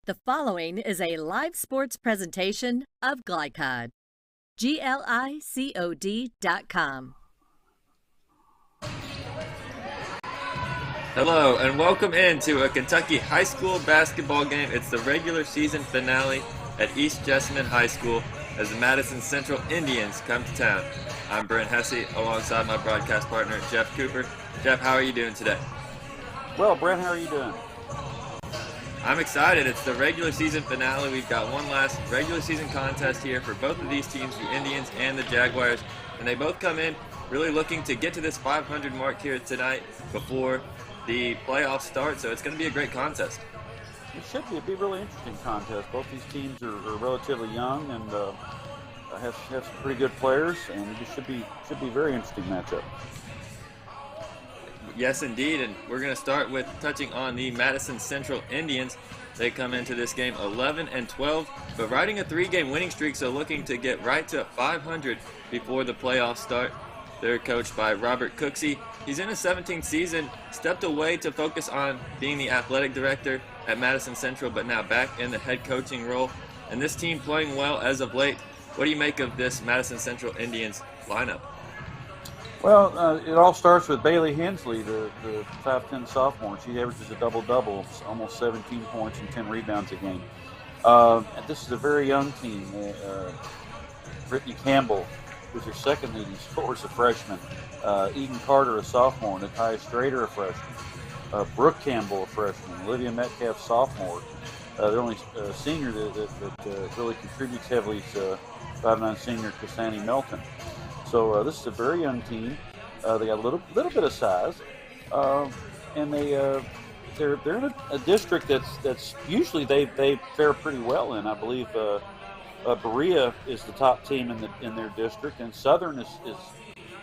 The following is a live sports presentation of Glycod. GLICOD.com. Hello and welcome into a Kentucky high school basketball game. It's the regular season finale at East Jessamine High School as the Madison Central Indians come to town. I'm Brent Hesse alongside my broadcast partner Jeff Cooper. Jeff, how are you doing today? Well, Brent, how are you doing? I'm excited. It's the regular season finale. We've got one last regular season contest here for both of these teams, the Indians and the Jaguars, and they both come in really looking to get to this 500 mark here tonight before the playoffs start, so it's going to be a great contest. It should be. It'd be a really interesting contest. Both these teams are relatively young and have some pretty good players, and it should be a very interesting matchup. Yes, indeed, and we're going to start with touching on the Madison Central Indians. They come into this game 11-12, but riding a 3-game winning streak, so looking to get right to 500 before the playoffs start. They're coached by Robert Cooksey. He's in his 17th season, stepped away to focus on being the athletic director at Madison Central, but now back in the head coaching role. And this team playing well as of late. What do you make of this Madison Central Indians lineup? Well, it all starts with Bailey Hensley, the 5'10" sophomore. She averages a double-double, almost 17 points and 10 rebounds a game. And this is a very young team. Brittany Campbell, who's her second leading scorer, is a freshman. Eden Carter, a sophomore. Nakia Strader, a freshman. Brooke Campbell, a freshman. Olivia Metcalf, sophomore. The only senior that really contributes heavily is 5'9" senior Cassani Melton. So this is a very young team. They got a little bit of size, and they're in a district that's usually they fare pretty well in. I believe Berea is the top team in their district, and Southern is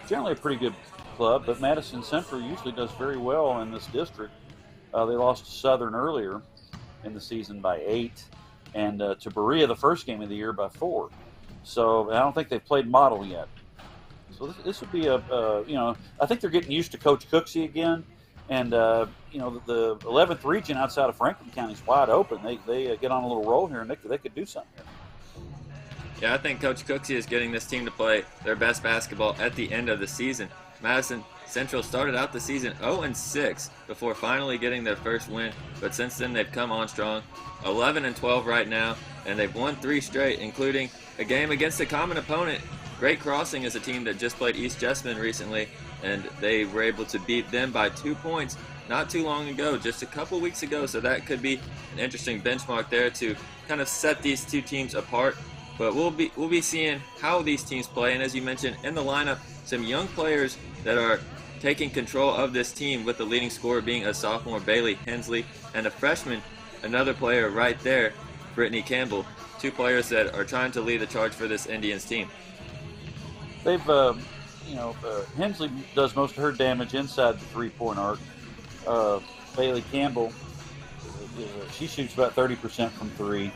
generally a pretty good club. But Madison Central usually does very well in this district. They lost to Southern earlier in the season by 8, and to Berea the first game of the year by 4. So I don't think they've played Model yet. So this would be I think they're getting used to Coach Cooksey again, and the 11th region outside of Franklin County is wide open. They get on a little roll here, and they could do something here. Yeah, I think Coach Cooksey is getting this team to play their best basketball at the end of the season. Madison Central started out the season 0-6 before finally getting their first win, but since then they've come on strong, 11-12 right now, and they've won 3 straight, including a game against a common opponent. Great Crossing is a team that just played East Jessamine recently, and they were able to beat them by 2 points not too long ago, just a couple weeks ago, so that could be an interesting benchmark there to kind of set these two teams apart. But we'll be seeing how these teams play, and as you mentioned in the lineup, some young players that are taking control of this team, with the leading scorer being a sophomore, Bailey Hensley, and a freshman, another player right there, Brittany Campbell. 2 players that are trying to lead the charge for this Indians team. They've, Hensley does most of her damage inside the 3-point arc. Bailey Campbell, she shoots about 30% from 3.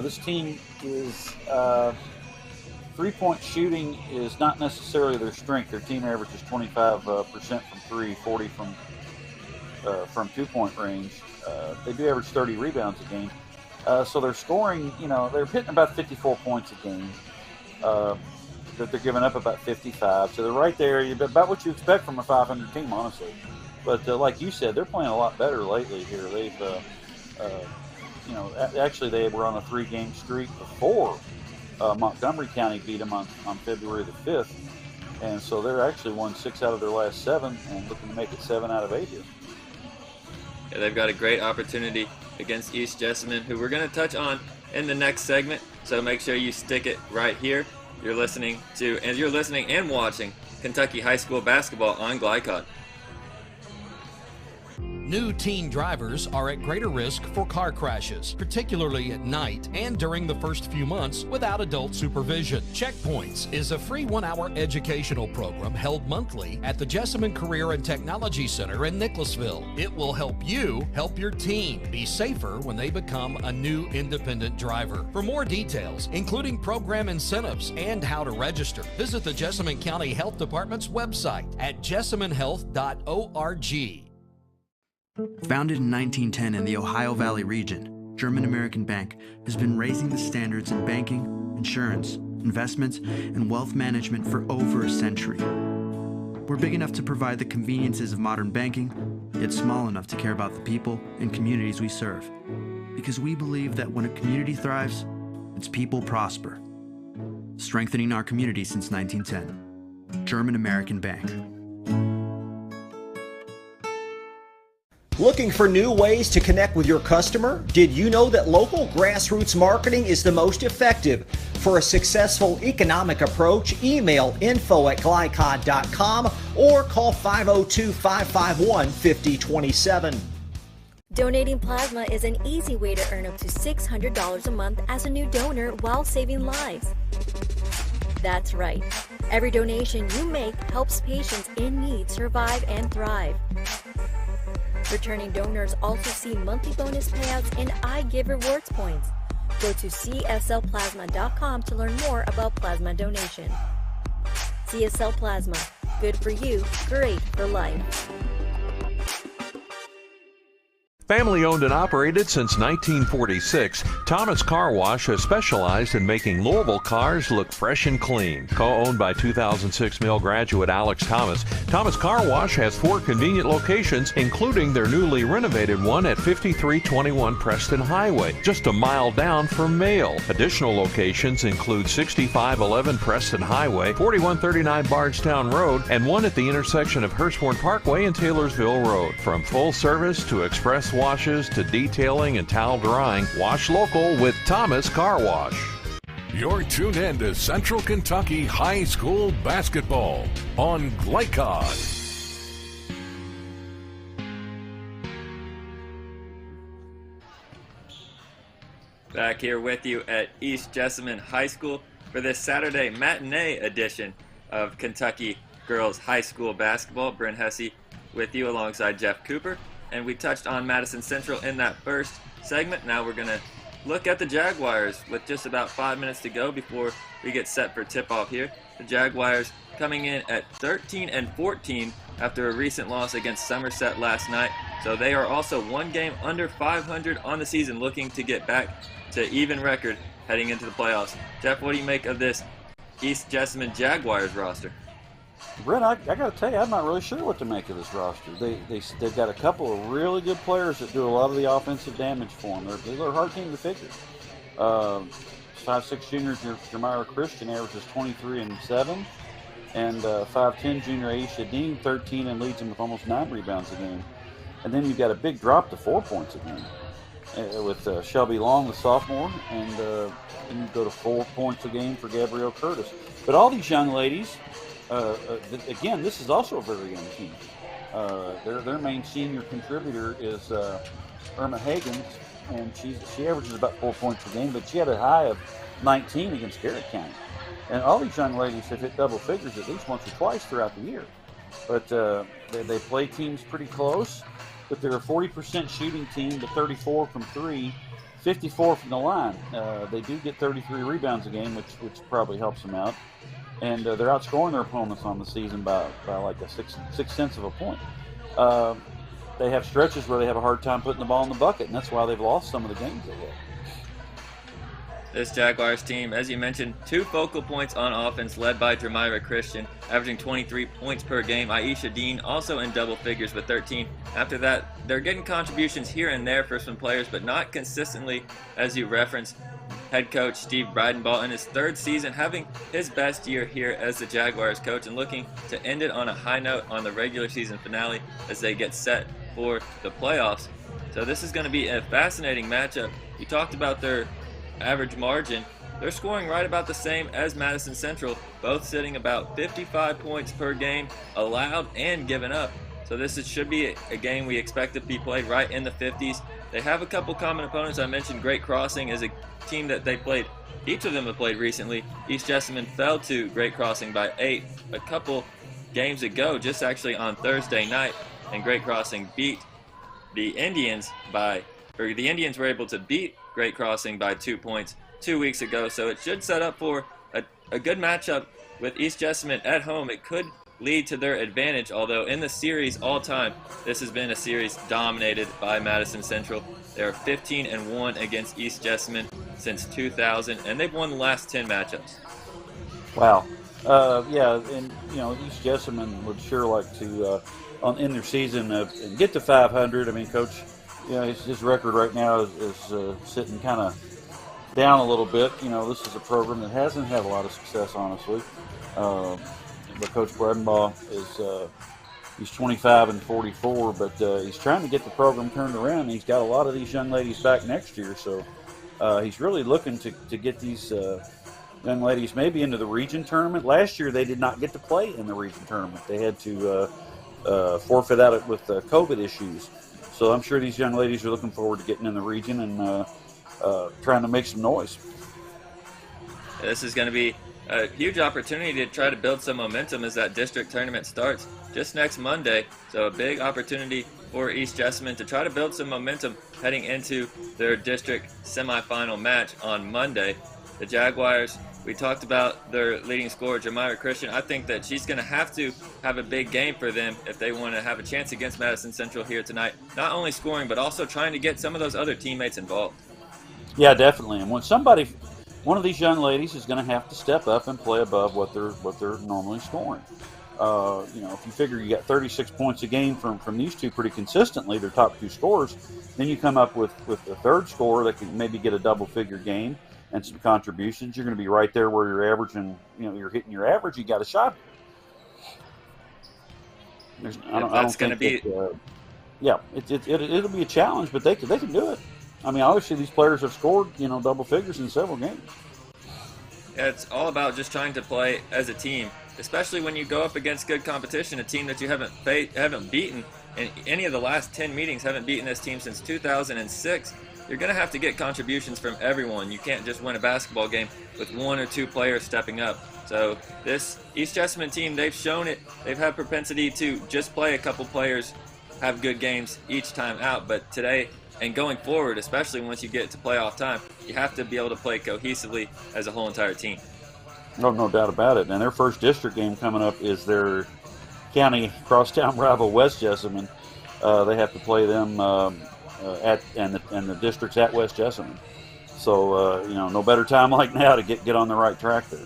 This team is 3-point shooting is not necessarily their strength. Their team averages 25% from 3, 40 from 2-point range. They do average 30 rebounds a game. So they're scoring, they're hitting about 54 points a game. That they're giving up about 55. So they're right there, about what you expect from a 500 team, honestly. But like you said, they're playing a lot better lately here. They've, actually they were on a 3-game streak before Montgomery County beat them on February the 5th. And so they're actually won 6 out of their last 7 and looking to make it 7 out of 8 here. Yeah, they've got a great opportunity against East Jessamine, who we're going to touch on in the next segment. So make sure you stick it right here. You're listening and watching Kentucky High School Basketball on Glycod. New teen drivers are at greater risk for car crashes, particularly at night and during the first few months without adult supervision. Checkpoints is a free 1-hour educational program held monthly at the Jessamine Career and Technology Center in Nicholasville. It will help you help your teen be safer when they become a new independent driver. For more details, including program incentives and how to register, visit the Jessamine County Health Department's website at jessaminehealth.org. Founded in 1910 in the Ohio Valley region, German American Bank has been raising the standards in banking, insurance, investments, and wealth management for over a century. We're big enough to provide the conveniences of modern banking, yet small enough to care about the people and communities we serve. Because we believe that when a community thrives, its people prosper. Strengthening our community since 1910. German American Bank. Looking for new ways to connect with your customer? Did you know that local grassroots marketing is the most effective? For a successful economic approach, email info@glycod.com or call 502-551-5027. Donating plasma is an easy way to earn up to $600 a month as a new donor while saving lives. That's right. Every donation you make helps patients in need survive and thrive. Returning donors also see monthly bonus payouts and I Give rewards points. Go to cslplasma.com to learn more about plasma donation. CSL Plasma. Good for you, great for life. Family owned and operated since 1946, Thomas Car Wash has specialized in making Louisville cars look fresh and clean. Co-owned by 2006 Mill graduate Alex Thomas, Thomas Car Wash has 4 convenient locations, including their newly renovated one at 5321 Preston Highway, just a mile down from Mail. Additional locations include 6511 Preston Highway, 4139 Bardstown Road, and one at the intersection of Hurstbourne Parkway and Taylorsville Road. From full service to express washes to detailing and towel drying, wash local with Thomas Car Wash. You're tuned in to Central Kentucky High School basketball on Glycod. Back here with you at East Jessamine High School for this Saturday matinee edition of Kentucky Girls High School Basketball. Bryn Hesse with you alongside Jeff Cooper. And we touched on Madison Central in that first segment. Now we're going to look at the Jaguars with just about 5 minutes to go before we get set for tip-off here. The Jaguars coming in at 13-14 after a recent loss against Somerset last night. So they are also one game under 500 on the season, looking to get back to even record heading into the playoffs. Jeff, what do you make of this East Jessamine Jaguars roster? Brent, I got to tell you, I'm not really sure what to make of this roster. They've got a couple of really good players that do a lot of the offensive damage for them. They're a hard team to figure. 5'6" junior Jermira Christian averages 23 and 7, and 5'10" junior Aisha Dean 13 and leads them with almost 9 rebounds a game. And then you've got a big drop to 4 points a game with Shelby Long, the sophomore, and then you go to 4 points a game for Gabrielle Curtis. But all these young ladies. Again, this is also a very young team. Their main senior contributor is Irma Hagens, and she averages about 4 points a game, but she had a high of 19 against Garrett County. And all these young ladies have hit double figures at least once or twice throughout the year. But they play teams pretty close, but they're a 40% shooting team to 34 from 3, 54 from the line. They do get 33 rebounds a game, which probably helps them out. And they're outscoring their opponents on the season by like a six tenths of a point. They have stretches where they have a hard time putting the ball in the bucket, and that's why they've lost some of the games they have. This Jaguars team, as you mentioned, 2 focal points on offense led by Jermira Christian, averaging 23 points per game. Aisha Dean also in double figures with 13. After that, they're getting contributions here and there for some players, but not consistently, as you referenced. Head coach Steve Breidenball in his 3rd season, having his best year here as the Jaguars coach and looking to end it on a high note on the regular season finale as they get set for the playoffs. So this is going to be a fascinating matchup. You talked about their average margin. They're scoring right about the same as Madison Central, both sitting about 55 points per game allowed and given up. So this should be a game we expect to be played right in the 50s. They have a couple common opponents. I mentioned Great Crossing is a team that they played. Each of them have played recently. East Jessamine fell to Great Crossing by 8 a couple games ago, just actually on Thursday night, and Great Crossing beat the Indians the Indians were able to beat Great Crossing by 2 points 2 weeks ago. So it should set up for a good matchup with East Jessamine at home. It could lead to their advantage, although in the series all time, this has been a series dominated by Madison Central. They are 15-1 against East Jessamine since 2000, and they've won the last 10 matchups. Wow. Yeah, and, East Jessamine would sure like to, in their season, get to 500. I mean, Coach, his record right now is sitting kind of down a little bit. This is a program that hasn't had a lot of success, honestly. But Coach Bredenbaugh he's 25-44, but he's trying to get the program turned around. He's got a lot of these young ladies back next year, so he's really looking to get these young ladies maybe into the region tournament. Last year they did not get to play in the region tournament. They had to forfeit out with COVID issues. So I'm sure these young ladies are looking forward to getting in the region and trying to make some noise. This is going to be a huge opportunity to try to build some momentum as that district tournament starts just next Monday. So a big opportunity for East Jessamine to try to build some momentum heading into their district semifinal match on Monday. The Jaguars, we talked about their leading scorer, Jamira Christian. I think that she's going to have a big game for them if they want to have a chance against Madison Central here tonight. Not only scoring, but also trying to get some of those other teammates involved. Yeah, definitely. And when one of these young ladies is going to have to step up and play above what they're normally scoring. If you figure you got 36 points a game from these two pretty consistently, their top two scorers, then you come up with a third scorer that can maybe get a double-figure game and some contributions. You're going to be right there where you're averaging. You're hitting your average. You got a shot. It'll be a challenge, but they can do it. I mean, obviously these players have scored, double figures in several games. Yeah, it's all about just trying to play as a team, especially when you go up against good competition, a team that you haven't beaten in any of the last 10 meetings, haven't beaten this team since 2006. You're going to have to get contributions from everyone. You can't just win a basketball game with one or two players stepping up. So this East Jessamine team, they've shown it. They've had propensity to just play a couple players, have good games each time out. But today and going forward, especially once you get to playoff time, you have to be able to play cohesively as a whole entire team. No doubt about it. And their first district game coming up is their county crosstown rival, West Jessamine. They have to play them and the district's at West Jessamine. So no better time like now to get on the right track there.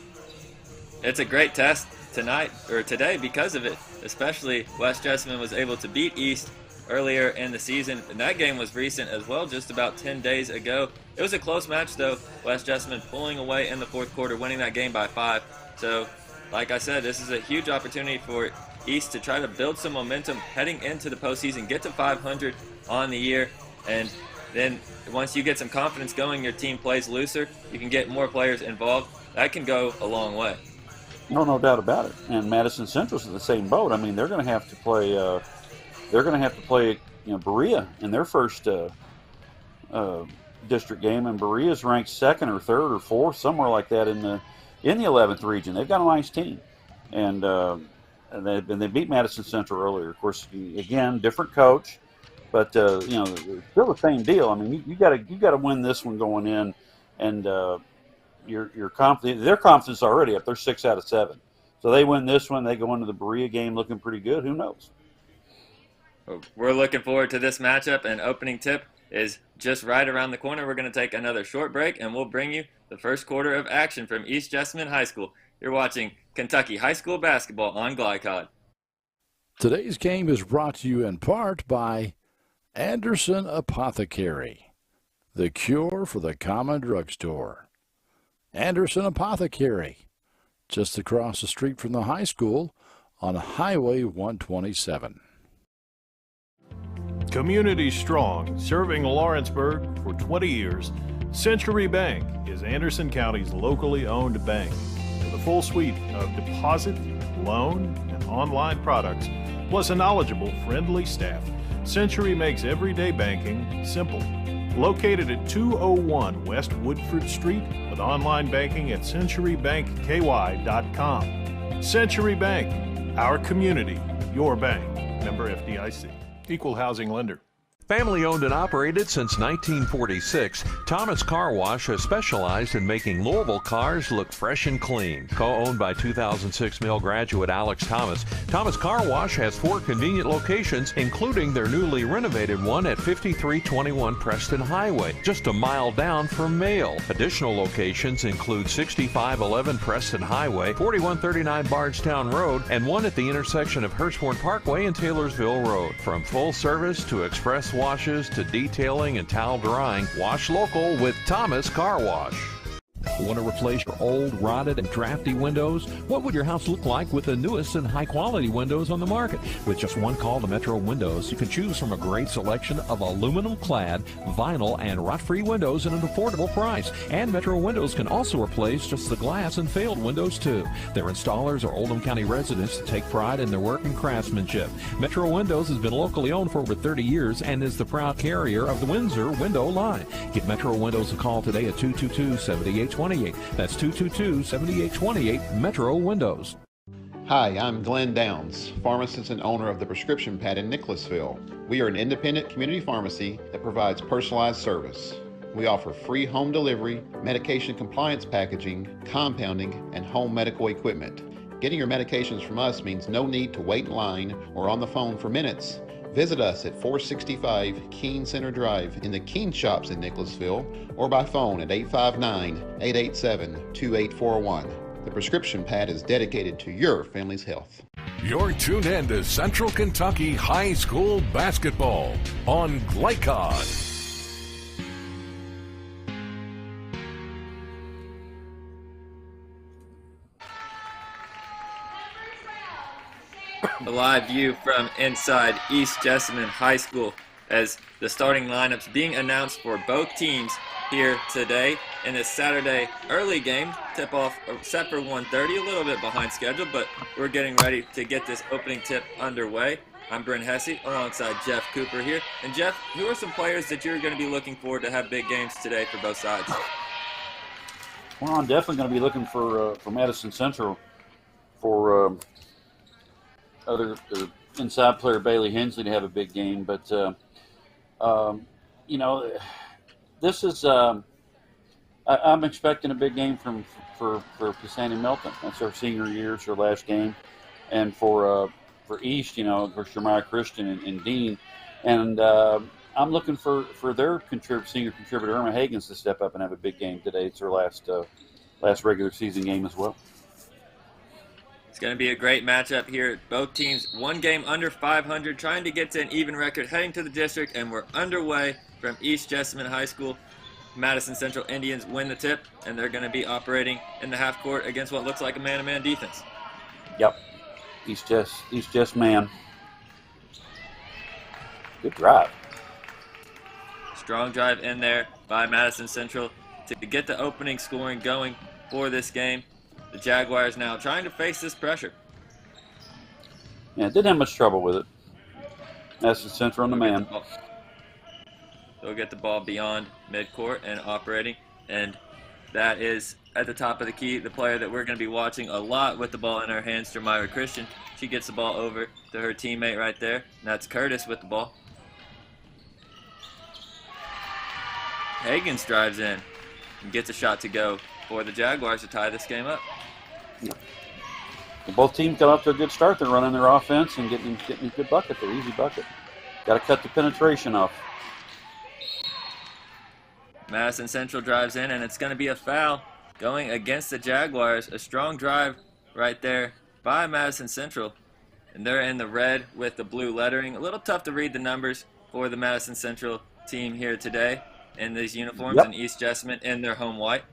It's a great test today because of it. Especially West Jessamine was able to beat East earlier in the season, and that game was recent as well, just about 10 days ago. It was a close match though. West Jessamine pulling away in the fourth quarter, winning that game by 5. So, like I said, this is a huge opportunity for East to try to build some momentum heading into the postseason, get to 500 on the year, and then once you get some confidence going, your team plays looser, you can get more players involved. That can go a long way. No doubt about it. And Madison Central's in the same boat. I mean, they're going to have to play. Berea in their first district game, and Berea's ranked 2nd or 3rd or 4th, somewhere like that in the 11th region. They've got a nice team, and they beat Madison Central earlier. Of course, again, different coach, but still the same deal. I mean, you got to win this one going in, and you're confident. Their confidence already up. They're 6 out of 7, so they win this one. They go into the Berea game looking pretty good. Who knows? We're looking forward to this matchup, and opening tip is just right around the corner. We're going to take another short break, and we'll bring you the first quarter of action from East Jessamine High School. You're watching Kentucky High School Basketball on Glycod. Today's game is brought to you in part by Anderson Apothecary, the cure for the common drugstore. Anderson Apothecary, just across the street from the high school on Highway 127. Community strong, serving Lawrenceburg for 20 years, Century Bank is Anderson County's locally owned bank. With a full suite of deposit, loan, and online products, plus a knowledgeable, friendly staff, Century makes everyday banking simple. Located at 201 West Woodford Street with online banking at centurybankky.com. Century Bank, our community, your bank. Member FDIC. Equal housing lender. Family owned and operated since 1946, Thomas Car Wash has specialized in making Louisville cars look fresh and clean. Co-owned by 2006 Mill graduate Alex Thomas, Thomas Car Wash has 4 convenient locations, including their newly renovated one at 5321 Preston Highway, just a mile down from Mail. Additional locations include 6511 Preston Highway, 4139 Bardstown Road, and one at the intersection of Hurstbourne Parkway and Taylorsville Road. From full service to express washes to detailing and towel drying, wash local with Thomas Car Wash. Want to replace your old, rotted, and drafty windows? What would your house look like with the newest and high-quality windows on the market? With just one call to Metro Windows, you can choose from a great selection of aluminum-clad, vinyl, and rot-free windows at an affordable price. And Metro Windows can also replace just the glass and failed windows, too. Their installers are Oldham County residents that take pride in their work and craftsmanship. Metro Windows has been locally owned for over 30 years and is the proud carrier of the Windsor window line. Give Metro Windows a call today at 222-7828. That's 222-7828, Metro Windows. Hi, I'm Glenn Downs, pharmacist and owner of the Prescription Pad in Nicholasville. We are an independent community pharmacy that provides personalized service. We offer free home delivery, medication compliance packaging, compounding, and home medical equipment. Getting your medications from us means no need to wait in line or on the phone for minutes. Visit us at 465 Keene Center Drive in the Keene Shops in Nicholasville or by phone at 859-887-2841. The Prescription Pad is dedicated to your family's health. You're tuned in to Central Kentucky High School Basketball on Glycod. A live view from inside East Jessamine High School as the starting lineups being announced for both teams here today in this Saturday early game. Tip-off set for 1:30, a little bit behind schedule, but we're getting ready to get this opening tip underway. I'm Bryn Hesse alongside Jeff Cooper here. And Jeff, who are some players that you're going to be looking forward to have big games today for both sides? Well, I'm definitely going to be looking for Madison Central for other inside player Bailey Hensley to have a big game. But, this is I'm expecting a big game for Cassandra Milton. That's our senior year. It's her last game. And for East, of course, Jeremiah Christian and Dean. And I'm looking for their senior contributor, Irma Hagens, to step up and have a big game today. It's her last regular season game as well. It's going to be a great matchup here. Both teams one game under 500, trying to get to an even record, heading to the district, and we're underway from East Jessamine High School. Madison Central Indians win the tip, and they're going to be operating in the half court against what looks like a man-to-man defense. Yep. East Jess man. Good drive. Strong drive in there by Madison Central to get the opening scoring going for this game. The Jaguars now trying to face this pressure. Yeah, didn't have much trouble with it. Madison Central on the man. They'll get the ball beyond midcourt and operating, and that is at the top of the key, the player that we're going to be watching a lot with the ball in her hands, Jeremiah Christian. She gets the ball over to her teammate right there, and that's Curtis with the ball. Hagens drives in and gets a shot to go for the Jaguars to tie this game up. Yeah. Well, both teams got off to a good start. They're running their offense and getting a good bucket there, easy bucket. Got to cut the penetration off. Madison Central drives in, and it's going to be a foul going against the Jaguars. A strong drive right there by Madison Central, and they're in the red with the blue lettering. A little tough to read the numbers for the Madison Central team here today in these uniforms. Yep. In East Jessamine in their home white.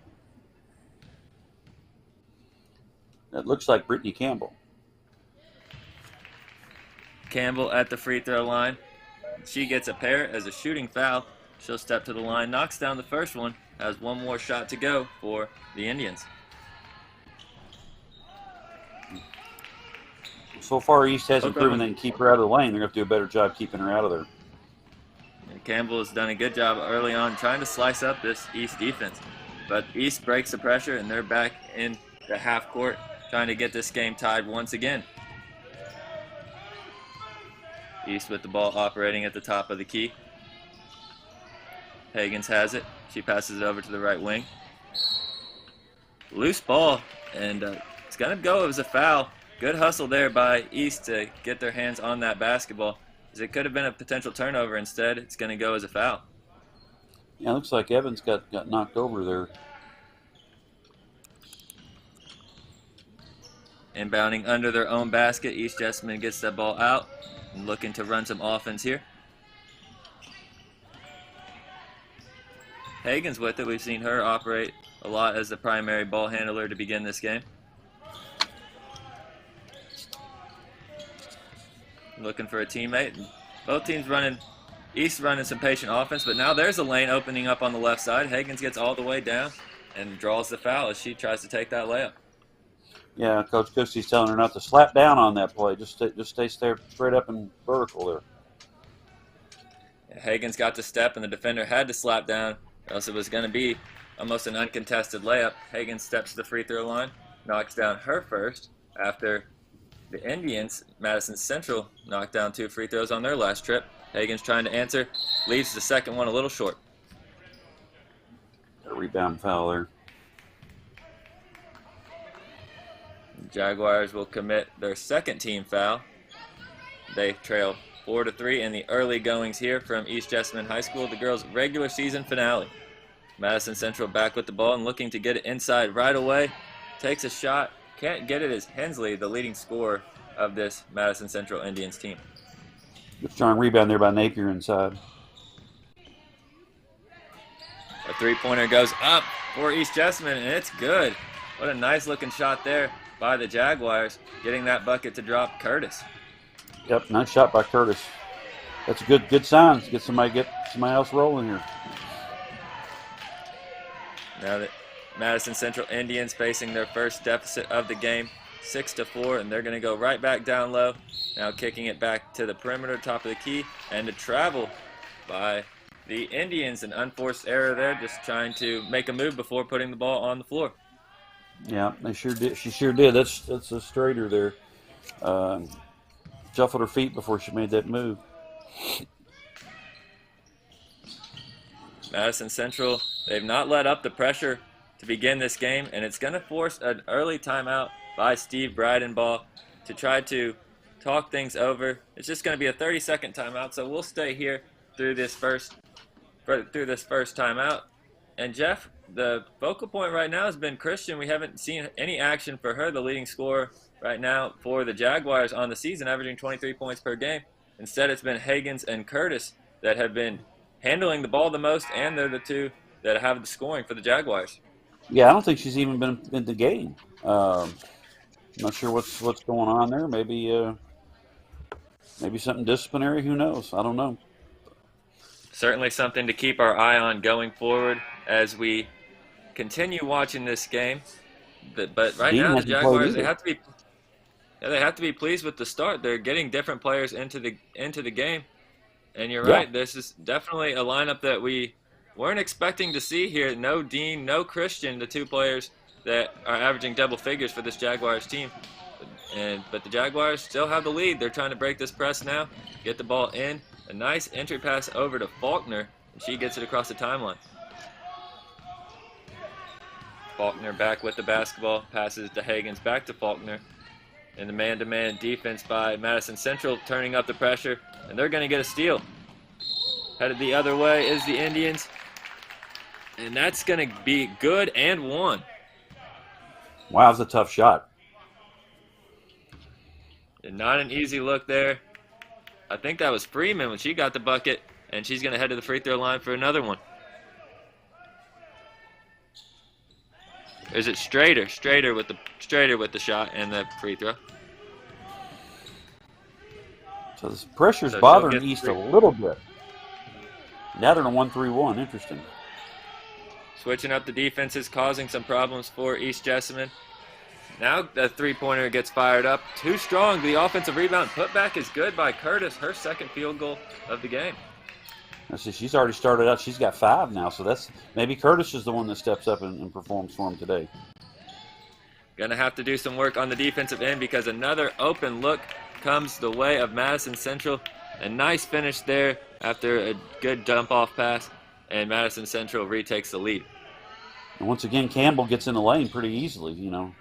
That looks like Brittany Campbell. Campbell at the free throw line. She gets a pair as a shooting foul. She'll step to the line, knocks down the first one, has one more shot to go for the Indians. So far, East hasn't proven they can keep her out of the lane. They're going to have to do a better job keeping her out of there. And Campbell has done a good job early on trying to slice up this East defense. But East breaks the pressure, and they're back in the half court trying to get this game tied once again. East with the ball operating at the top of the key. Hagans has it. She passes it over to the right wing. Loose ball, and it's going to go as a foul. Good hustle there by East to get their hands on that basketball. As it could have been a potential turnover. Instead, it's going to go as a foul. Yeah, it looks like Evans got knocked over there. Inbounding under their own basket. East Jessamine gets that ball out and looking to run some offense here. Hagen's with it. We've seen her operate a lot as the primary ball handler to begin this game. Looking for a teammate. Both teams running, East running some patient offense, but now there's a lane opening up on the left side. Hagens gets all the way down and draws the foul as she tries to take that layup. Yeah, Coach Cooksy's telling her not to slap down on that play. Just stay straight up and vertical there. Hagen's got to step, and the defender had to slap down, or else it was going to be almost an uncontested layup. Hagen steps to the free throw line, knocks down her first after the Indians, Madison Central, knocked down 2 free throws on their last trip. Hagen's trying to answer, leaves the second one a little short. A rebound foul there. The Jaguars will commit their second team foul. They trail 4-3 in the early goings here from East Jessamine High School, the girls' regular season finale. Madison Central back with the ball and looking to get it inside right away. Takes a shot. Can't get it as Hensley, the leading scorer of this Madison Central Indians team. Good strong rebound there by Napier inside. A three-pointer goes up for East Jessamine, and it's good. What a nice-looking shot there by the Jaguars, getting that bucket to drop Curtis. Yep, nice shot by Curtis. That's a good sign. Get somebody else rolling here. Now that Madison Central Indians facing their first deficit of the game, 6-4, and they're going to go right back down low. Now kicking it back to the perimeter, top of the key, and a travel by the Indians. An unforced error there, just trying to make a move before putting the ball on the floor. Yeah, they sure did. She sure did. That's a straighter there. Shuffled her feet before she made that move. Madison Central, they've not let up the pressure to begin this game, and it's going to force an early timeout by Steve Breidenball to try to talk things over. It's just going to be a 30-second timeout, so we'll stay here through this first timeout. And Jeff, the focal point right now has been Christian. We haven't seen any action for her, the leading scorer right now for the Jaguars on the season, averaging 23 points per game. Instead, it's been Hagens and Curtis that have been handling the ball the most, and they're the two that have the scoring for the Jaguars. Yeah, I don't think she's even been in the game. I'm not sure what's going on there. Maybe something disciplinary. Who knows? I don't know. Certainly something to keep our eye on going forward as we continue watching this game. But right now, the Jaguars, they have to be pleased with the start. They're getting different players into the game. And you're right, this is definitely a lineup that we weren't expecting to see here. No Dean, no Christian, the two players that are averaging double figures for this Jaguars team. But the Jaguars still have the lead. They're trying to break this press now, get the ball in. A nice entry pass over to Faulkner, and she gets it across the timeline. Faulkner back with the basketball, passes to Hagens, back to Faulkner. And the man-to-man defense by Madison Central turning up the pressure, and they're going to get a steal. Headed the other way is the Indians, and that's going to be good and one. Wow, that's a tough shot. And not an easy look there. I think that was Freeman when she got the bucket, and she's going to head to the free throw line for another one. Or is it Strader? Strader with the shot and the free throw. So this pressure's bothering East a little bit. Now they're in a 1-3-1. Interesting. Switching up the defenses, causing some problems for East Jessamine. Now the three-pointer gets fired up. Too strong. The offensive rebound putback is good by Curtis. Her second field goal of the game. I see she's already started out. She's got 5 now, so that's maybe Curtis is the one that steps up and performs for him today. Going to have to do some work on the defensive end because another open look comes the way of Madison Central. A nice finish there after a good dump-off pass. and Madison Central retakes the lead. And once again, Campbell gets in the lane pretty easily, you know.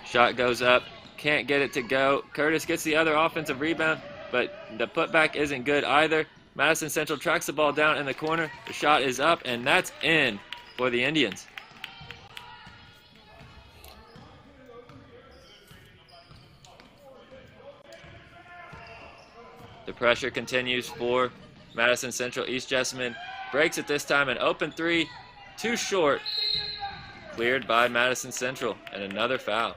Shot goes up, can't get it to go. Curtis gets the other offensive rebound, but the putback isn't good either. Madison Central tracks the ball down in the corner. The shot is up, and that's in for the Indians. The pressure continues for Madison Central. East Jessamine breaks it this time, an open three, too short. Cleared by Madison Central, and another foul.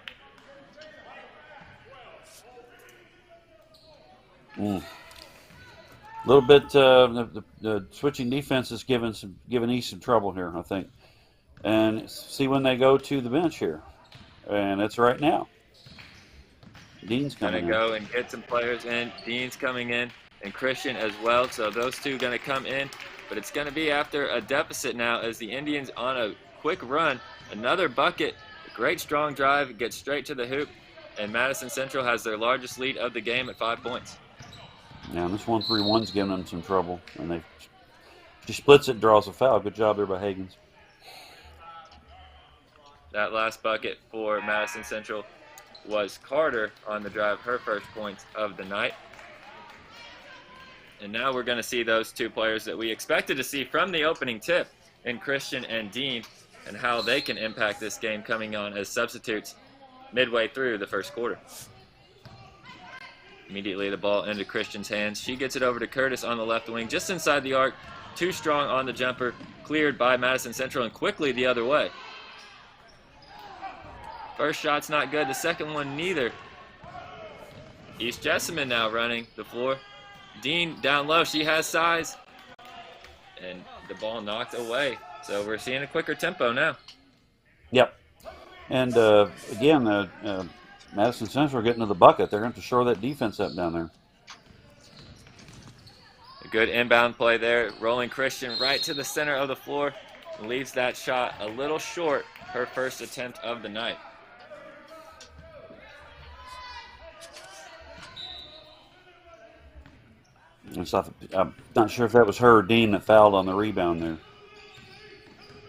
A little bit, the switching defense is giving East some trouble here, I think. And see when they go to the bench here, and it's right now. Dean's coming in. Gonna go and get some players in. Dean's coming in, and Christian as well. So those two gonna come in, but it's gonna be after a deficit now as the Indians on a quick run. Another bucket, a great strong drive, gets straight to the hoop, and Madison Central has their largest lead of the game at 5 points. Yeah, and this 1-3-1's giving them some trouble, and she splits it, draws a foul. Good job there by Higgins. That last bucket for Madison Central was Carter on the drive, her first points of the night. And now we're going to see those two players that we expected to see from the opening tip in Christian and Dean, and how they can impact this game coming on as substitutes midway through the first quarter. Immediately the ball into Christian's hands. She gets it over to Curtis on the left wing, just inside the arc. Too strong on the jumper, cleared by Madison Central, and quickly the other way. First shot's not good, the second one neither. East Jessamine now running the floor. Dean down low, she has size. And the ball knocked away. So we're seeing a quicker tempo now. Yep. And again, Madison Central getting to the bucket. They're going to have to shore that defense up down there. A good inbound play there. Rolling Christian right to the center of the floor. Leaves that shot a little short. Her first attempt of the night. I'm not sure if that was her or Dean that fouled on the rebound there.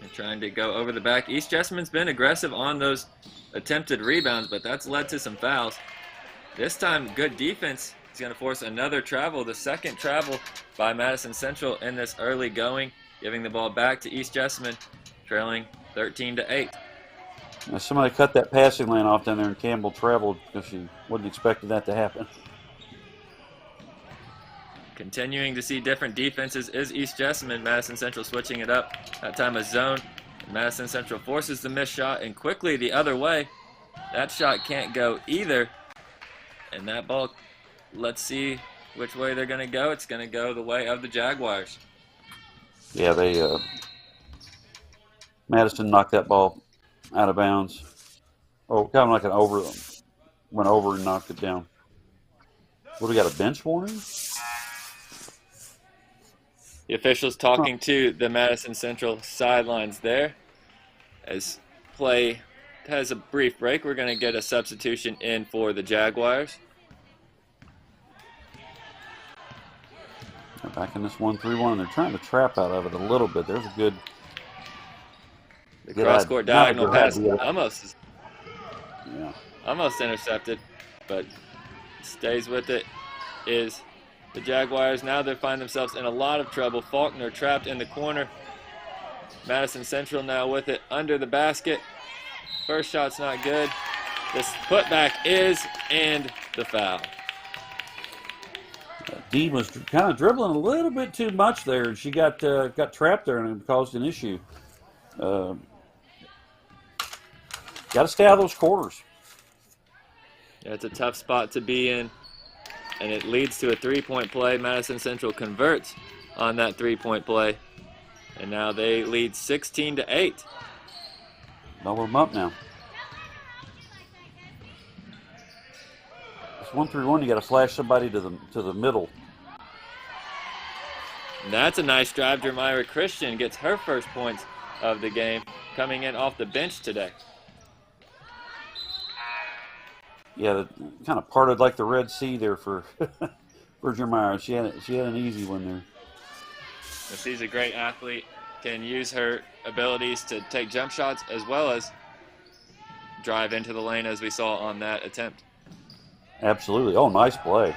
They're trying to go over the back. East Jessamine's been aggressive on those attempted rebounds, but that's led to some fouls. This time, good defense is going to force another travel, the second travel by Madison Central in this early going, giving the ball back to East Jessamine, trailing 13-8. Now somebody cut that passing lane off down there, and Campbell traveled because she wasn't expecting that to happen. Continuing to see different defenses is East Jessamine. Madison Central switching it up. That time a zone. Madison Central forces the missed shot, and quickly the other way. That shot can't go either. And that ball, let's see which way they're going to go. It's going to go the way of the Jaguars. Yeah, Madison knocked that ball out of bounds. Oh, kind of like went over and knocked it down. What, we got a bench warning? The officials talking to the Madison Central sidelines there. As play has a brief break, we're going to get a substitution in for the Jaguars. They're back in this 1-3-1, and they're trying to trap out of it a little bit. There's a good... The cross-court diagonal pass almost intercepted, but stays with it is the Jaguars. Now they find themselves in a lot of trouble. Faulkner trapped in the corner. Madison Central now with it under the basket. First shot's not good. This putback is, and the foul. Dean was kind of dribbling a little bit too much there, and she got trapped there, and it caused an issue. Got to stay out of those quarters. Yeah, it's a tough spot to be in, and it leads to a three-point play. Madison Central converts on that three-point play, and now they lead 16-8. Double them up now. It's 1-3-1. You got to flash somebody to the middle. And that's a nice drive. Jermira Christian gets her first points of the game, coming in off the bench today. Yeah, kind of parted like the Red Sea there for for Jermira. She had an easy one there. She's a great athlete, can use her abilities to take jump shots as well as drive into the lane as we saw on that attempt. Absolutely. Oh, nice play.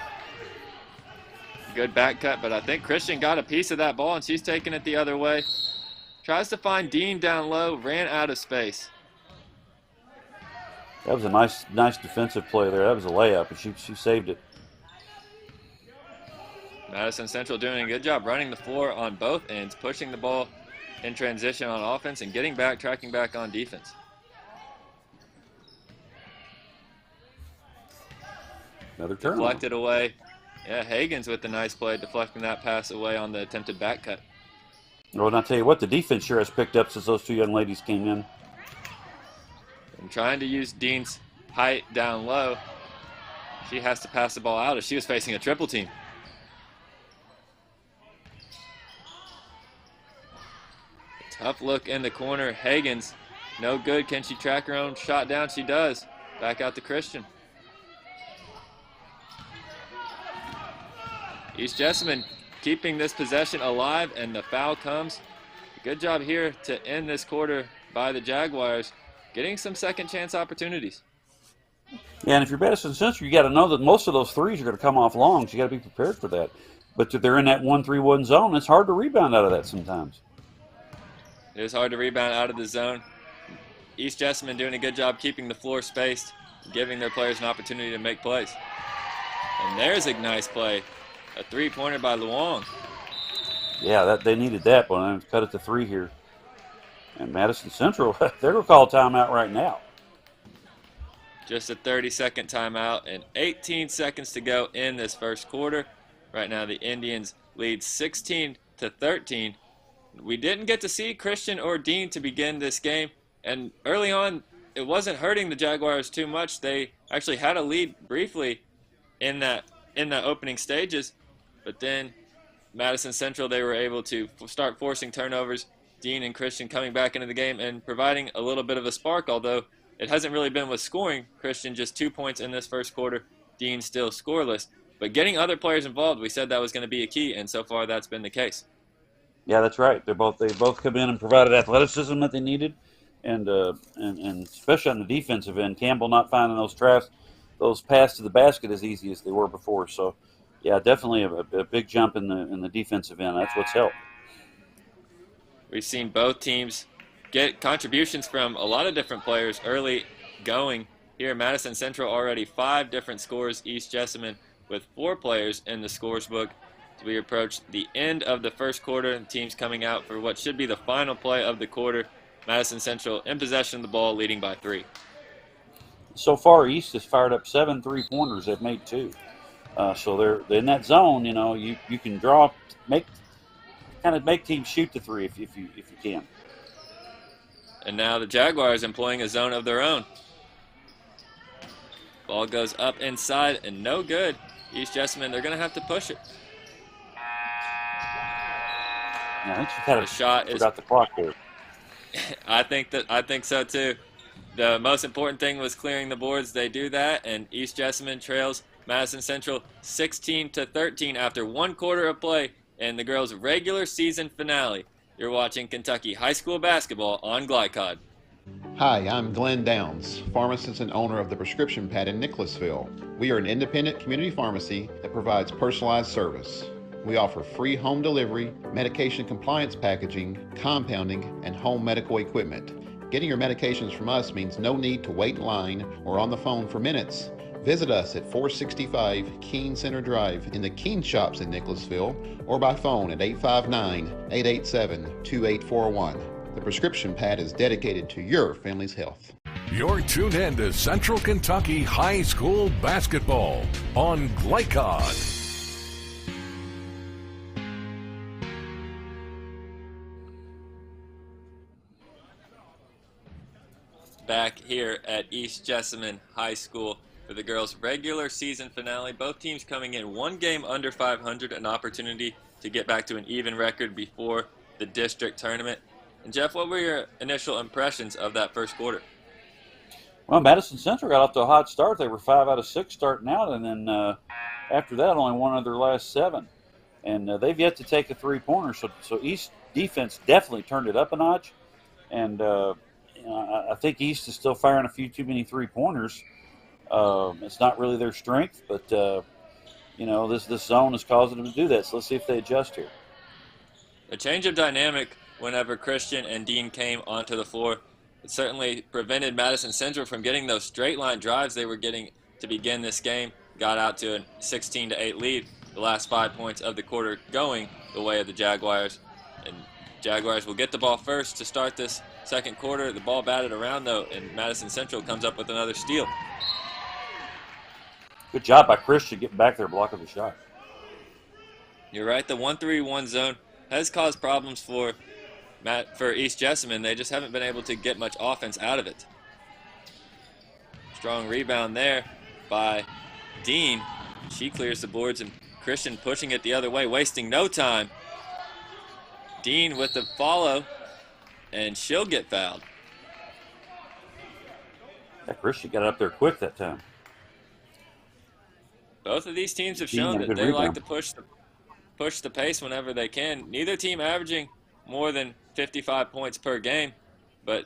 Good back cut, but I think Christian got a piece of that ball, and she's taking it the other way. Tries to find Dean down low, ran out of space. That was a nice defensive play there. That was a layup, and she saved it. Madison Central doing a good job running the floor on both ends, pushing the ball in transition on offense and getting back, tracking back on defense. Another turn. Deflected away. Yeah, Hagens with the nice play, deflecting that pass away on the attempted back cut. Well, and I'll tell you what, the defense sure has picked up since those two young ladies came in. And trying to use Dean's height down low. She has to pass the ball out as she was facing a triple team. Tough look in the corner. Hagens, no good. Can she track her own shot down? She does. Back out to Christian. East Jessamine keeping this possession alive, and the foul comes. Good job here to end this quarter by the Jaguars, getting some second chance opportunities. Yeah, and if you're Madison Central, you got to know that most of those threes are going to come off long, so you got to be prepared for that. But if they're in that 1-3-1 zone, it's hard to rebound out of that sometimes. It is hard to rebound out of the zone. East Jessamine doing a good job keeping the floor spaced, giving their players an opportunity to make plays. And there's a nice play. A three-pointer by Luong. Yeah, they needed that one. I cut it to 3 here. And Madison Central, they're going to call timeout right now. Just a 30-second timeout and 18 seconds to go in this first quarter. Right now the Indians lead 16-13. We didn't get to see Christian or Dean to begin this game. And early on, it wasn't hurting the Jaguars too much. They actually had a lead briefly in the opening stages. But then Madison Central, they were able to start forcing turnovers. Dean and Christian coming back into the game and providing a little bit of a spark, although it hasn't really been with scoring. Christian just 2 points in this first quarter. Dean still scoreless. But getting other players involved, we said that was going to be a key, and so far that's been the case. Yeah, that's right. They both come in and provided athleticism that they needed, and especially on the defensive end, Campbell not finding those pass to the basket as easy as they were before. So, yeah, definitely a big jump in the defensive end. That's what's helped. We've seen both teams get contributions from a lot of different players early going. Here, Madison Central already 5 different scores. East Jessamine with 4 players in the scores book. As we approach the end of the first quarter, and teams coming out for what should be the final play of the quarter. Madison Central in possession of the ball, leading by 3. So far, East has fired up 7 3-pointers. They've made 2. So they're in that zone. You know, you can draw, make teams shoot the 3 if you can. And now the Jaguars employing a zone of their own. Ball goes up inside and no good. East Jessamine, they're going to have to push it. Yeah, I think she kind of forgot the clock there. I think so too. The most important thing was clearing the boards. They do that, and East Jessamine trails Madison Central 16-13 after 1 quarter of play in the girls' regular season finale. You're watching Kentucky high school basketball on Glycod. Hi, I'm Glenn Downs, pharmacist and owner of the Prescription Pad in Nicholasville. We are an independent community pharmacy that provides personalized service. We offer free home delivery, medication compliance packaging, compounding, and home medical equipment. Getting your medications from us means no need to wait in line or on the phone for minutes. Visit us at 465 Keene Center Drive in the Keene Shops in Nicholasville or by phone at 859-887-2841. The Prescription Pad is dedicated to your family's health. You're tuned in to Central Kentucky High School Basketball on Glycod. Back here at East Jessamine High School for the girls' regular season finale. Both teams coming in 1 game under 500, an opportunity to get back to an even record before the district tournament. And Jeff, what were your initial impressions of that first quarter? Well, Madison Central got off to a hot start. They were 5 out of 6 starting out, and then after that, only won of their last 7. And they've yet to take a three-pointer. So East defense definitely turned it up a notch. And I think East is still firing a few too many three-pointers. It's not really their strength, but this zone is causing them to do that. So let's see if they adjust here. A change of dynamic whenever Christian and Dean came onto the floor. It certainly prevented Madison Central from getting those straight line drives they were getting to begin this game. Got out to a 16-8 lead. The last 5 points of the quarter going the way of the Jaguars. And Jaguars will get the ball first to start this second quarter. The ball batted around, though, and Madison Central comes up with another steal. Good job by Christian getting back there, blocking the shot. You're right. The 1-3-1 zone has caused problems for East Jessamine. They just haven't been able to get much offense out of it. Strong rebound there by Dean. She clears the boards, and Christian pushing it the other way, wasting no time. Dean with the follow, and she'll get fouled. Yeah, Christian got it up there quick that time. Both of these teams have shown that they like to push the pace whenever they can. Neither team averaging more than 55 points per game, but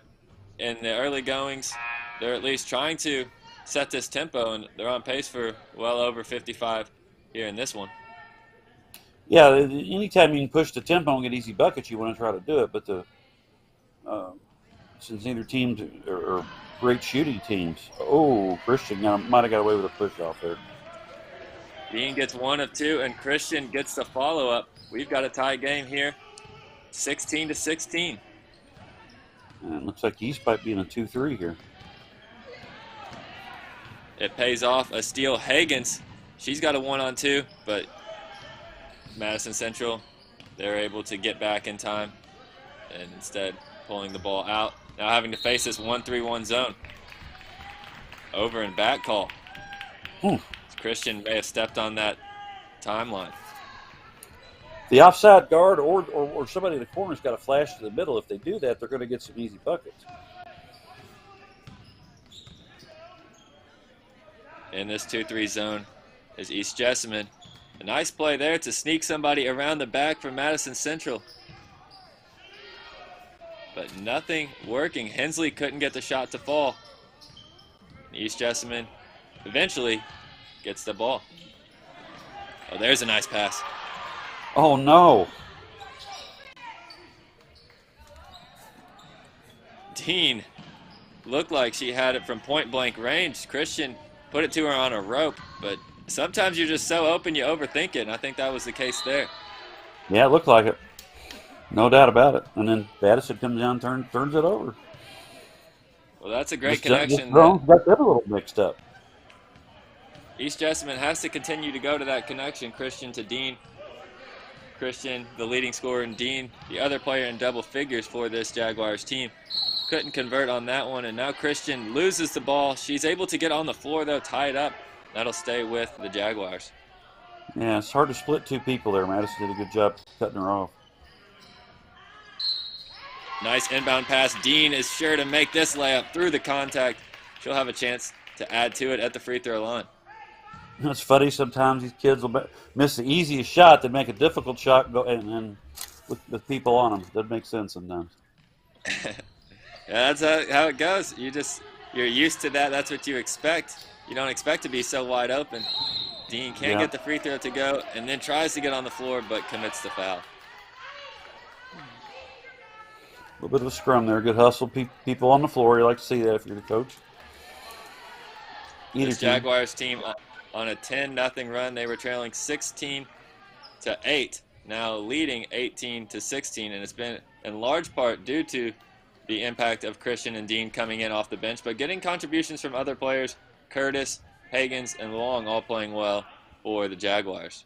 in the early goings, they're at least trying to set this tempo, and they're on pace for well over 55 here in this one. Yeah, anytime you can push the tempo and get easy buckets, you want to try to do it. But since neither teams are great shooting teams, Christian might have got away with a push off there. Dean gets one of two, and Christian gets the follow-up. We've got a tie game here, 16-16. And it looks like East might be in a 2-3 here. It pays off a steal. Hagens, she's got a 1-on-2, but Madison Central, they're able to get back in time and instead pulling the ball out. Now having to face this 1-3-1 zone. Over and back call. Christian may have stepped on that timeline. The offside guard or somebody in the corner's got to flash to the middle. If they do that, they're going to get some easy buckets. In this 2-3 zone is East Jessamine. A nice play there to sneak somebody around the back from Madison Central. But nothing working. Hensley couldn't get the shot to fall. East Jessamine eventually gets the ball. Oh, there's a nice pass. Oh, no. Dean looked like she had it from point-blank range. Christian put it to her on a rope, but sometimes you're just so open you overthink it, and I think that was the case there. Yeah, it looked like it. No doubt about it. And then Madison comes down, turns it over. Well, that's a great connection. Got that a little mixed up. East Jessamine has to continue to go to that connection, Christian to Dean. Christian, the leading scorer, and Dean, the other player in double figures for this Jaguars team. Couldn't convert on that one, and now Christian loses the ball. She's able to get on the floor, though, tied up. That'll stay with the Jaguars. Yeah, it's hard to split two people there. Madison did a good job cutting her off. Nice inbound pass. Dean is sure to make this layup through the contact. She'll have a chance to add to it at the free throw line. It's funny sometimes these kids will miss the easiest shot, they make a difficult shot, and with people on them. That makes sense sometimes. Yeah, that's how it goes. You're used to that. That's what you expect. You don't expect to be so wide open. Dean can't get the free throw to go, and then tries to get on the floor, but commits the foul. A little bit of a scrum there. Good hustle. People on the floor. You like to see that if you're the coach. This Jaguars team on a 10-0 run. They were trailing 16-8, now leading 18-16, and it's been in large part due to the impact of Christian and Dean coming in off the bench, but getting contributions from other players, Curtis, Hagens, and Long all playing well for the Jaguars.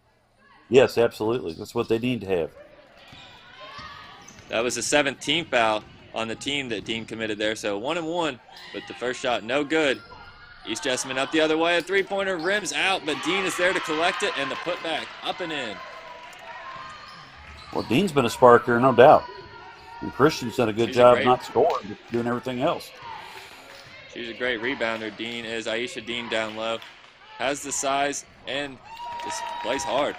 Yes, absolutely. That's what they need to have. That was the 17th foul on the team that Dean committed there, so 1-1, but the first shot no good. East Jessamine up the other way, a three-pointer rims out, but Dean is there to collect it, and the putback up and in. Well, Dean's been a spark here, no doubt. And Christian's done a good job not scoring, but doing everything else. She's a great rebounder. Dean is Aisha Dean down low. Has the size and just plays hard.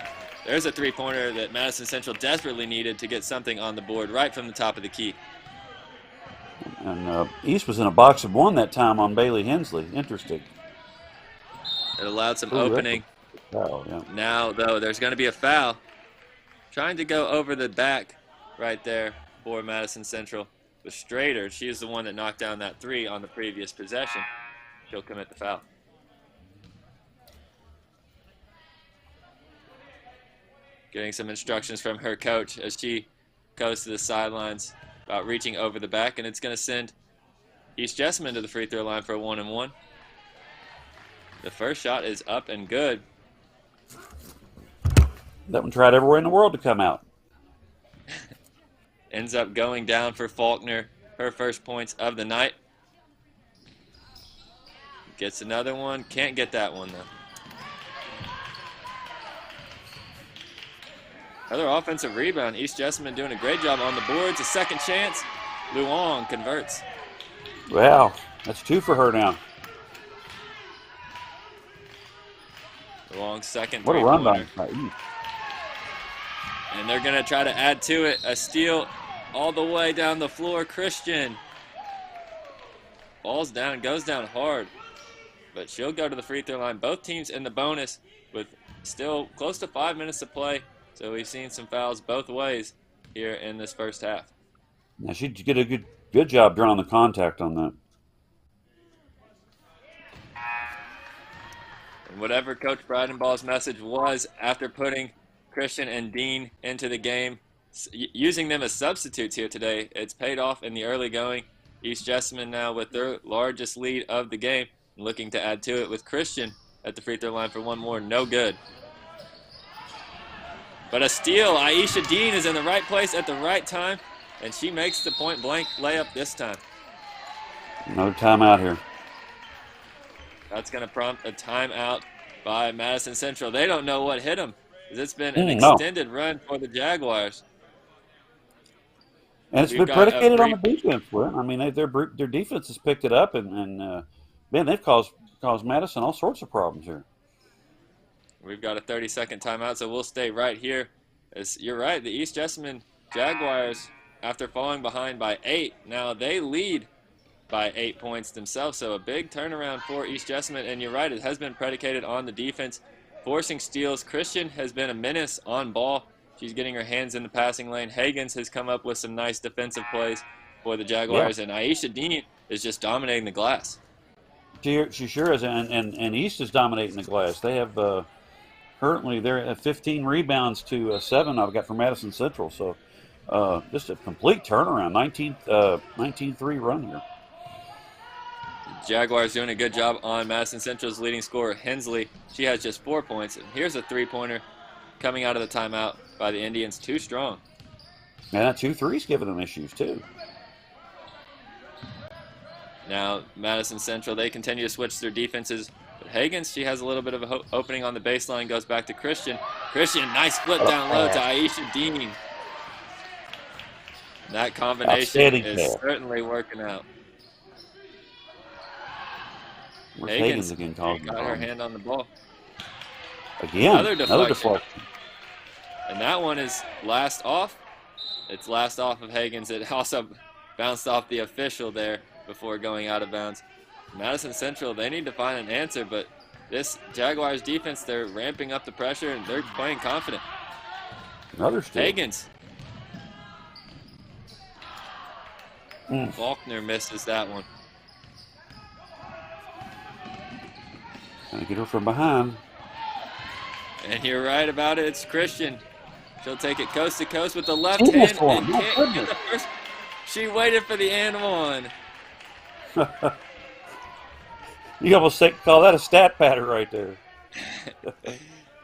There's a three-pointer that Madison Central desperately needed to get something on the board right from the top of the key. And East was in a box of one that time on Bailey Hensley. Interesting. It allowed some opening. Foul, yeah. Now, though, there's going to be a foul. Trying to go over the back right there for Madison Central. The Strader, she's the one that knocked down that three on the previous possession. She'll commit the foul. Getting some instructions from her coach as she goes to the sidelines about reaching over the back, and it's going to send East Jessamine to the free throw line for a 1-and-1. The first shot is up and good. That one tried everywhere in the world to come out. Ends up going down for Faulkner, her first points of the night. Gets another one. Can't get that one, though. Another offensive rebound. East Jessamine doing a great job on the boards. A second chance. Luong converts. Wow, that's two for her now. Luong's second What a run by East. And they're going to try to add to it. A steal all the way down the floor. Christian. Ball's down, goes down hard. But she'll go to the free throw line. Both teams in the bonus with still close to 5 minutes to play. So we've seen some fouls both ways here in this first half. Now she did a good job drawing the contact on that. And whatever Coach Breidenball's message was after putting Christian and Dean into the game, using them as substitutes here today, it's paid off in the early going. East Jessamine now with their largest lead of the game, looking to add to it with Christian at the free throw line for one more. No good. But a steal. Aisha Dean is in the right place at the right time, and she makes the point-blank layup this time. Another timeout here. That's going to prompt a timeout by Madison Central. They don't know what hit them. It's been an extended run for the Jaguars. And it's been predicated on the defense. I mean, their defense has picked it up, and man, they've caused Madison all sorts of problems here. We've got a 30-second timeout, so we'll stay right here. As you're right, the East Jessamine Jaguars, after falling behind by 8, now they lead by 8 points themselves. So a big turnaround for East Jessamine. And you're right, it has been predicated on the defense, forcing steals. Christian has been a menace on ball. She's getting her hands in the passing lane. Hagans has come up with some nice defensive plays for the Jaguars. Yeah. And Aisha Dean is just dominating the glass. She sure is. And East is dominating the glass. They have... Currently, they're at 15 rebounds to 7 I've got from Madison Central. So just a complete turnaround, 19-3 run here. Jaguars doing a good job on Madison Central's leading scorer, Hensley. She has just 4 points. And here's a three-pointer coming out of the timeout by the Indians. Too strong. And that 2-3's giving them issues, too. Now, Madison Central, they continue to switch their defenses. But Hagans, she has a little bit of an opening on the baseline, goes back to Christian. Christian, nice flip down low to Aisha Dean. That combination is certainly working out. Hagans again got her hand on the ball. Again, another deflection. And that one is last off. It's last off of Hagans. It also bounced off the official there before going out of bounds. Madison Central, they need to find an answer, but this Jaguars defense, they're ramping up the pressure and they're playing confident. Another steal. Hagans. Faulkner misses that one. Trying to get her from behind. And you're right about it. It's Christian. She'll take it coast to coast with the left hand and can't get the first. She waited for the and one. You almost call that a stat pattern right there.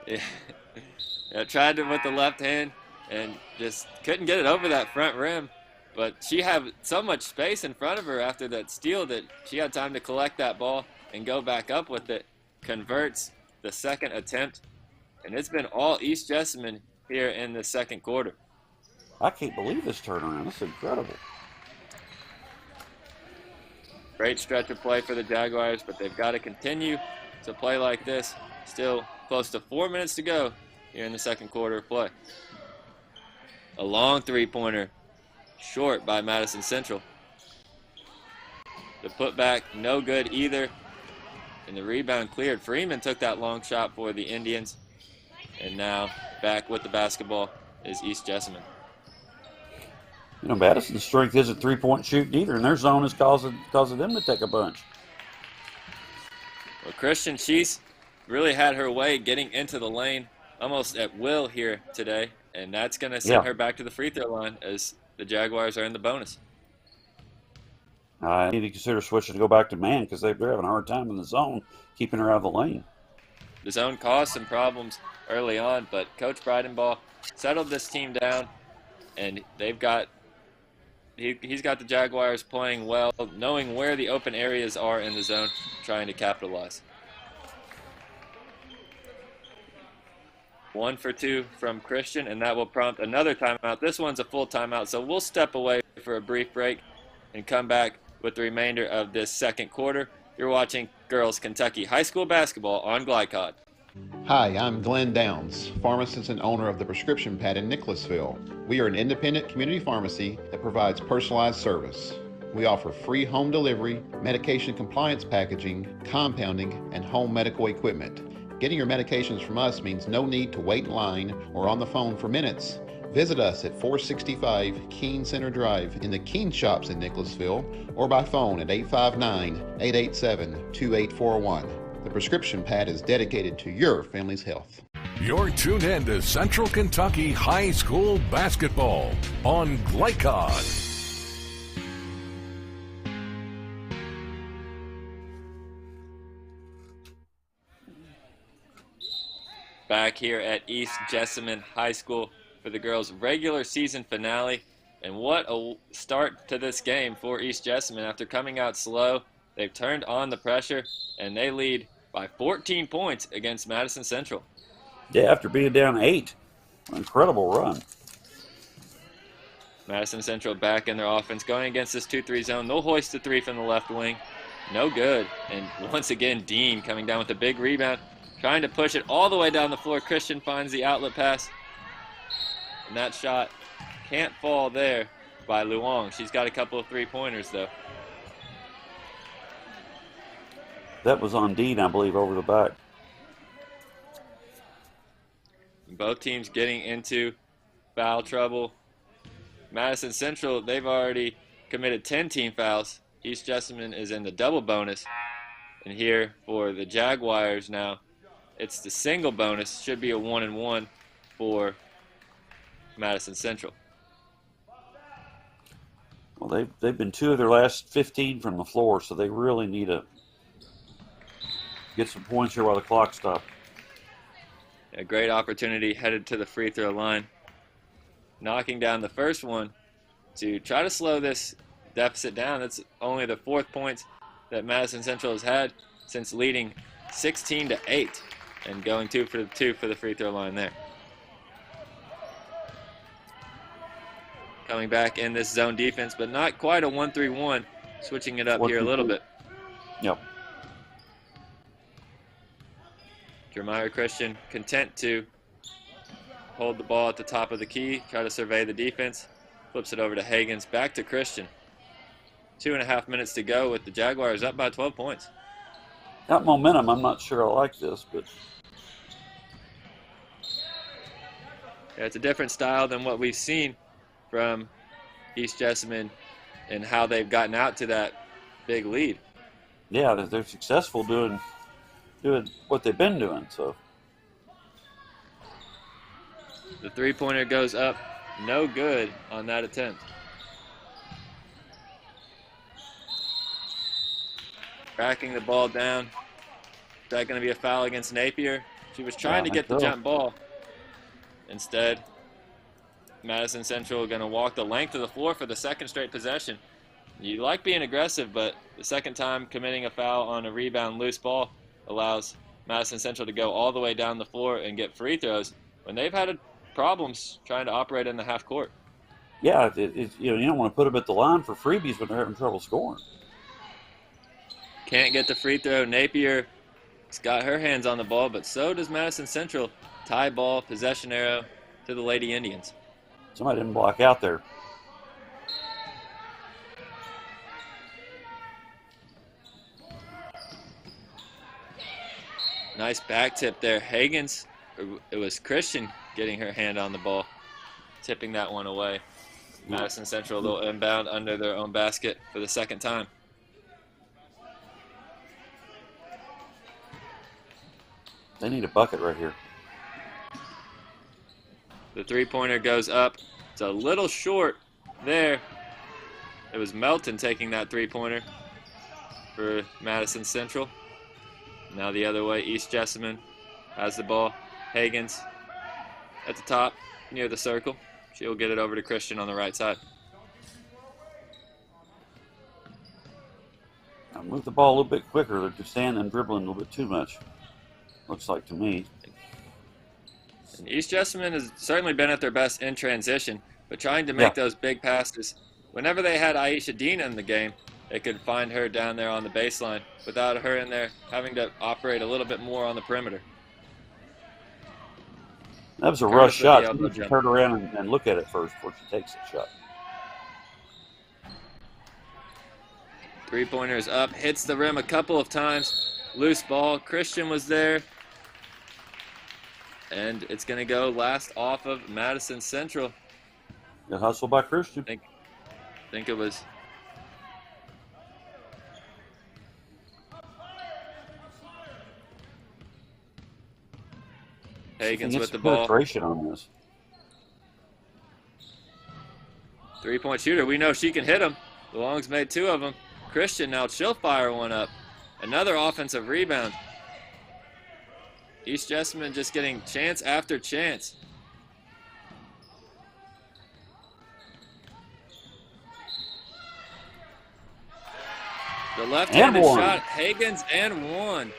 Yeah, tried to with the left hand and just couldn't get it over that front rim. But she had so much space in front of her after that steal that she had time to collect that ball and go back up with it. Converts the second attempt. And it's been all East Jessamine here in the second quarter. I can't believe this turnaround. That's incredible. Great stretch of play for the Jaguars, but they've got to continue to play like this. Still close to 4 minutes to go here in the second quarter of play. A long three-pointer, short by Madison Central. The putback, no good either. And the rebound cleared. Freeman took that long shot for the Indians. And now back with the basketball is East Jessamine. You know, Madison's strength isn't three-point shooting either, and their zone is causing them to take a bunch. Well, Christian, she's really had her way getting into the lane almost at will here today, and that's going to send her back to the free throw line as the Jaguars are in the bonus. I need to consider switching to go back to man because they're having a hard time in the zone keeping her out of the lane. The zone caused some problems early on, but Coach Breidenbach settled this team down, and they've got he's got the Jaguars playing well, knowing where the open areas are in the zone, trying to capitalize. 1 for 2 from Christian, and that will prompt another timeout. This one's a full timeout, so we'll step away for a brief break and come back with the remainder of this second quarter. You're watching Girls Kentucky High School Basketball on Glycod. Hi, I'm Glenn Downs, pharmacist and owner of the Prescription Pad in Nicholasville. We are an independent community pharmacy that provides personalized service. We offer free home delivery, medication compliance packaging, compounding, and home medical equipment. Getting your medications from us means no need to wait in line or on the phone for minutes. Visit us at 465 Keene Center Drive in the Keene Shops in Nicholasville or by phone at 859-887-2841. The Prescription Pad is dedicated to your family's health. You're tuned in to Central Kentucky High School Basketball on Glycod. Back here at East Jessamine High School for the girls' regular season finale. And what a start to this game for East Jessamine. After coming out slow, they've turned on the pressure, and they lead by 14 points against Madison Central. Yeah, after being down 8. Incredible run. Madison Central back in their offense, going against this 2-3 zone. They'll hoist the three from the left wing. No good. And once again, Dean coming down with a big rebound, trying to push it all the way down the floor. Christian finds the outlet pass. And that shot can't fall there by Luong. She's got a couple of three-pointers, though. That was on Dean, I believe, over the back. Both teams getting into foul trouble. Madison Central, they've already committed 10 team fouls. East Jessamine is in the double bonus. And here for the Jaguars now, it's the single bonus. Should be a 1-and-1 for Madison Central. Well, they've been 2 of their last 15 from the floor, so they really need to get some points here while the clock stops. A great opportunity headed to the free throw line. Knocking down the first one to try to slow this deficit down. That's only the 4th points that Madison Central has had since leading 16-8 and going 2 for 2 for the free throw line there. Coming back in this zone defense, but not quite a 1-3-1. Switching it up here a little bit. Yep. Jeremiah Christian content to hold the ball at the top of the key, try to survey the defense, flips it over to Hagans, back to Christian. 2.5 minutes to go with the Jaguars up by 12 points. Got momentum. I'm not sure I like this, but yeah, it's a different style than what we've seen from East Jessamine and how they've gotten out to that big lead. Yeah, they're successful doing what they've been doing. So the three-pointer goes up, no good on that attempt. Tracking the ball down. Is that going to be a foul against Napier? She was trying to get the jump ball. Instead, Madison Central going to walk the length of the floor for the second straight possession. You like being aggressive, but the second time committing a foul on a rebound loose ball allows Madison Central to go all the way down the floor and get free throws when they've had problems trying to operate in the half court. Yeah, you don't want to put them at the line for freebies when they're having trouble scoring. Can't get the free throw. Napier's got her hands on the ball, but so does Madison Central. tie ball, possession arrow to the Lady Indians. Somebody didn't block out there. Nice back tip there. Hagens, it was Christian getting her hand on the ball, tipping that one away. Madison Central a little inbound under their own basket for the second time. They need a bucket right here. The three-pointer goes up. It's a little short there. It was Melton taking that three-pointer for Madison Central. Now the other way, East Jessamine has the ball. Hagens at the top near the circle. She'll get it over to Christian on the right side. Now move the ball a little bit quicker. They're just standing and dribbling a little bit too much. Looks like to me. And East Jessamine has certainly been at their best in transition, but trying to make those big passes. Whenever they had Aisha Dean in the game, they could find her down there on the baseline without her in there having to operate a little bit more on the perimeter. That was a rush shot. You need to turn around and look at it first before she takes the shot. Three-pointer is up, hits the rim a couple of times. Loose ball. Christian was there. And it's going to go last off of Madison Central. Good hustle by Christian. I think it was. Hagens with the ball. On this. Three-point shooter. We know she can hit them. DeLong's made two of them. Christian now, she'll fire one up. Another offensive rebound. East Jessamine just getting chance after chance. The left-handed shot, Hagens, and one.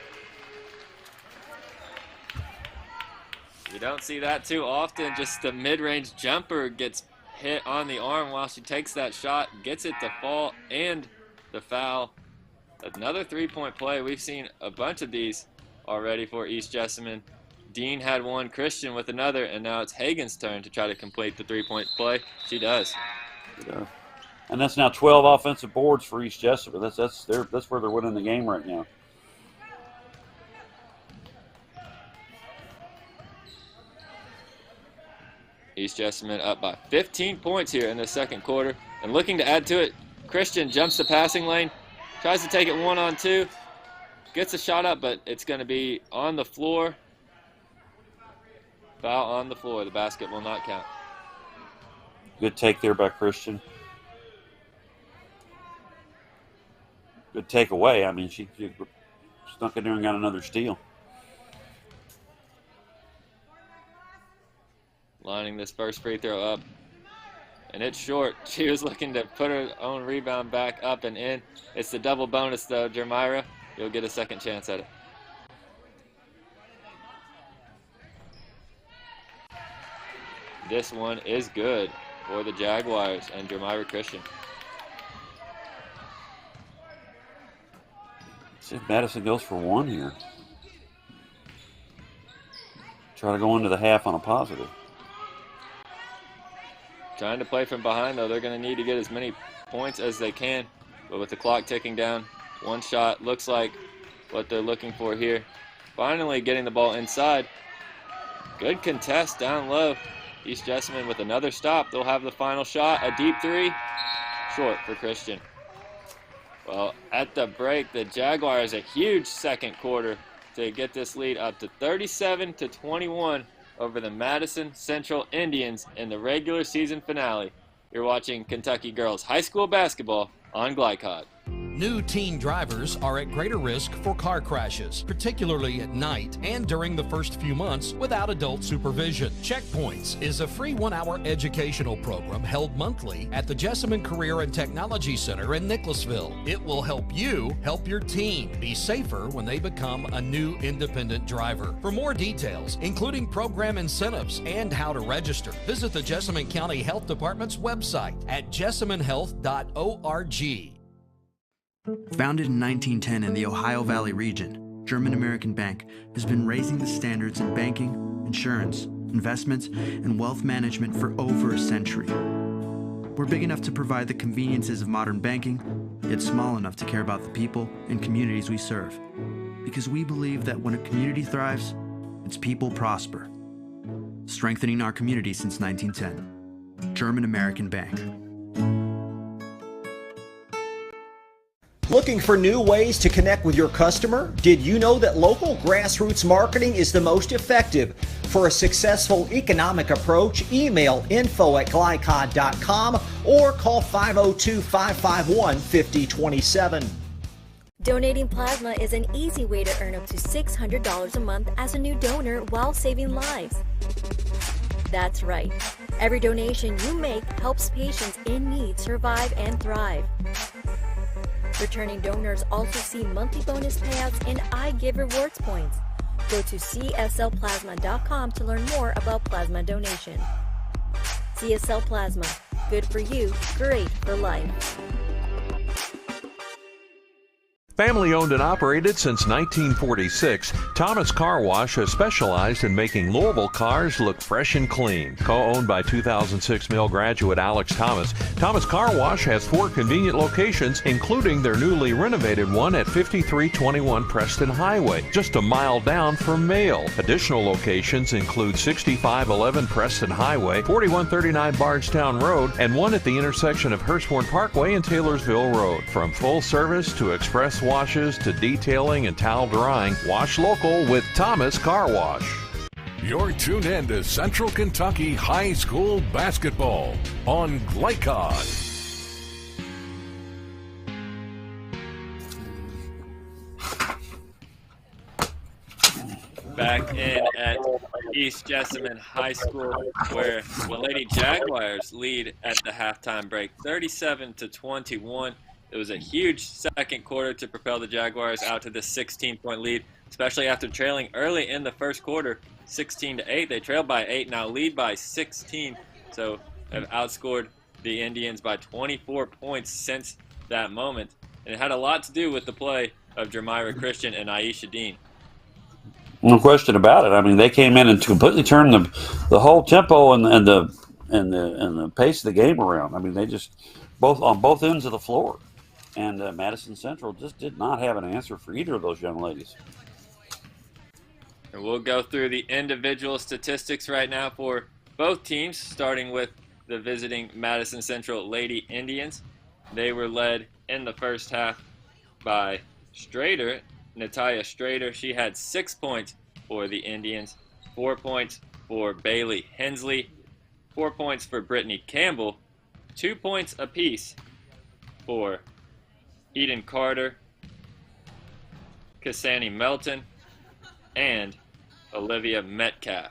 You don't see that too often. Just the mid-range jumper gets hit on the arm while she takes that shot, gets it to fall, and the foul. Another three-point play. We've seen a bunch of these already for East Jessamine. Dean had one, Christian with another, and now it's Hagen's turn to try to complete the three-point play. She does. Yeah. And that's now 12 offensive boards for East Jessamine. That's where they're winning the game right now. East Jessamine up by 15 points here in the second quarter. And looking to add to it, Christian jumps the passing lane, tries to take it 1-on-2, gets a shot up, but it's going to be on the floor. Foul on the floor. The basket will not count. Good take there by Christian. Good takeaway. I mean, she snuck in there and got another steal. Lining this first free throw up. And it's short. She was looking to put her own rebound back up and in. It's the double bonus, though, Jermira. You'll get a second chance at it. This one is good for the Jaguars and Jermira Christian. See if Madison goes for one here. Try to go into the half on a positive. Trying to play from behind, though. They're going to need to get as many points as they can. But with the clock ticking down, one shot looks like what they're looking for here. Finally getting the ball inside. Good contest down low. East Jessamine with another stop. They'll have the final shot. A deep three. Short for Christian. Well, at the break, the Jaguars a huge second quarter to get this lead up to 37-21 over the Madison Central Indians in the regular season finale. You're watching Kentucky girls high school basketball on Glycod. New teen drivers are at greater risk for car crashes, particularly at night and during the first few months without adult supervision. Checkpoints is a free 1-hour educational program held monthly at the Jessamine Career and Technology Center in Nicholasville. It will help you help your teen be safer when they become a new independent driver. For more details, including program incentives and how to register, visit the Jessamine County Health Department's website at jessaminehealth.org. Founded in 1910 in the Ohio Valley region, German American Bank has been raising the standards in banking, insurance, investments, and wealth management for over a century. We're big enough to provide the conveniences of modern banking, yet small enough to care about the people and communities we serve. Because we believe that when a community thrives, its people prosper. Strengthening our community since 1910. German American Bank. Looking for new ways to connect with your customer? Did you know that local grassroots marketing is the most effective? For a successful economic approach, email info@glycod.com or call 502-551-5027. Donating plasma is an easy way to earn up to $600 a month as a new donor while saving lives. That's right. Every donation you make helps patients in need survive and thrive. Returning donors also see monthly bonus payouts and I Give Rewards points. Go to cslplasma.com to learn more about plasma donation. CSL Plasma. Good for you, great for life. Family owned and operated since 1946, Thomas Car Wash has specialized in making Louisville cars look fresh and clean. Co-owned by 2006 Mill graduate Alex Thomas, Thomas Car Wash has 4 convenient locations, including their newly renovated one at 5321 Preston Highway, just a mile down from Mail. Additional locations include 6511 Preston Highway, 4139 Bardstown Road, and one at the intersection of Hurstbourne Parkway and Taylorsville Road. From full service to express washes to detailing and towel drying, wash local with Thomas Car Wash. You're tuned in to Central Kentucky High School Basketball on Glycod. Back in at East Jessamine High School, where the Lady Jaguars lead at the halftime break, 37-21. It was a huge second quarter to propel the Jaguars out to this 16-point lead, especially after trailing early in the first quarter, 16-8. They trailed by 8, now lead by 16, so have outscored the Indians by 24 points since that moment. And it had a lot to do with the play of Jermira Christian and Aisha Dean. No question about it. I mean, they came in and completely turned the whole tempo and the pace of the game around. I mean, they just on both ends of the floor. And Madison Central just did not have an answer for either of those young ladies. And we'll go through the individual statistics right now for both teams, starting with the visiting Madison Central Lady Indians. They were led in the first half by Strader, Natalia Strader. She had 6 points for the Indians, 4 points for Bailey Hensley, 4 points for Brittany Campbell, 2 points apiece for Eden Carter, Cassani Melton, and Olivia Metcalf.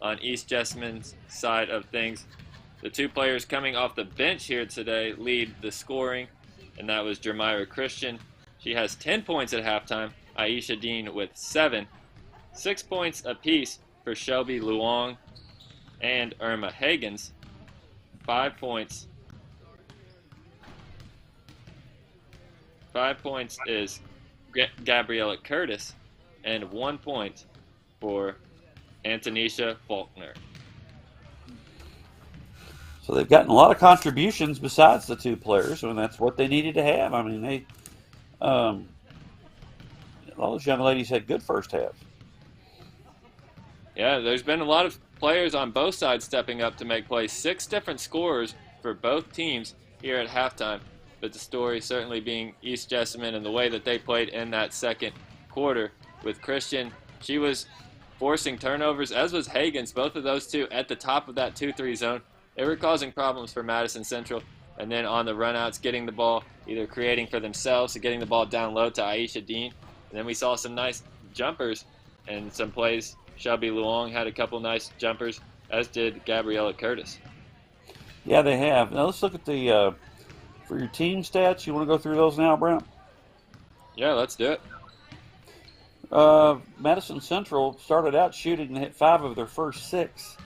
On East Jessamine's side of things, the 2 players coming off the bench here today lead the scoring, and that was Jermira Christian. She has 10 points at halftime, Aisha Dean with 7, 6 points apiece for Shelby Luong and Irma Higgins, 5 points. 5 points is Gabriella Curtis, and 1 point for Antonisha Faulkner. So they've gotten a lot of contributions besides the 2 players, and that's what they needed to have. I mean, all those young ladies had good first halves. Yeah, there's been a lot of players on both sides stepping up to make plays. 6 different scorers for both teams here at halftime. But the story certainly being East Jessamine and the way that they played in that second quarter. With Christian, she was forcing turnovers, as was Higgins, both of those 2 at the top of that 2-3 zone. They were causing problems for Madison Central. And then on the runouts, getting the ball, either creating for themselves or getting the ball down low to Aisha Dean. And then we saw some nice jumpers and some plays. Shelby Luong had a couple nice jumpers, as did Gabriella Curtis. Yeah, they have. Now let's look at the for your team stats. You want to go through those now, Brent? Yeah, let's do it. Madison Central started out shooting and hit 5 of their first 6.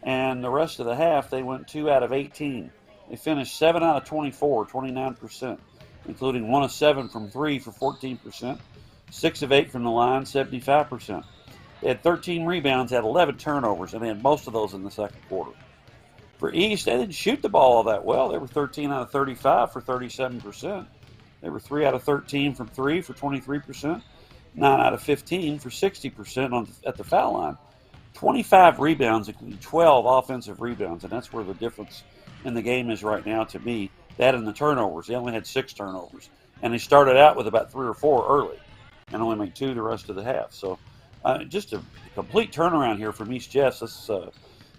And the rest of the half, they went 2 out of 18. They finished 7 out of 24, 29%, including 1 of 7 from 3 for 14%. 6 of 8 from the line, 75%. They had 13 rebounds, had 11 turnovers, and they had most of those in the second quarter. For East, they didn't shoot the ball all that well. They were 13 out of 35 for 37%. They were 3 out of 13 from 3 for 23%. 9 out of 15 for 60% at the foul line. 25 rebounds, including 12 offensive rebounds, and that's where the difference in the game is right now to me. That and the turnovers. They only had 6 turnovers, and they started out with about 3 or 4 early and only made 2 the rest of the half. So just a complete turnaround here from East Jess. Let's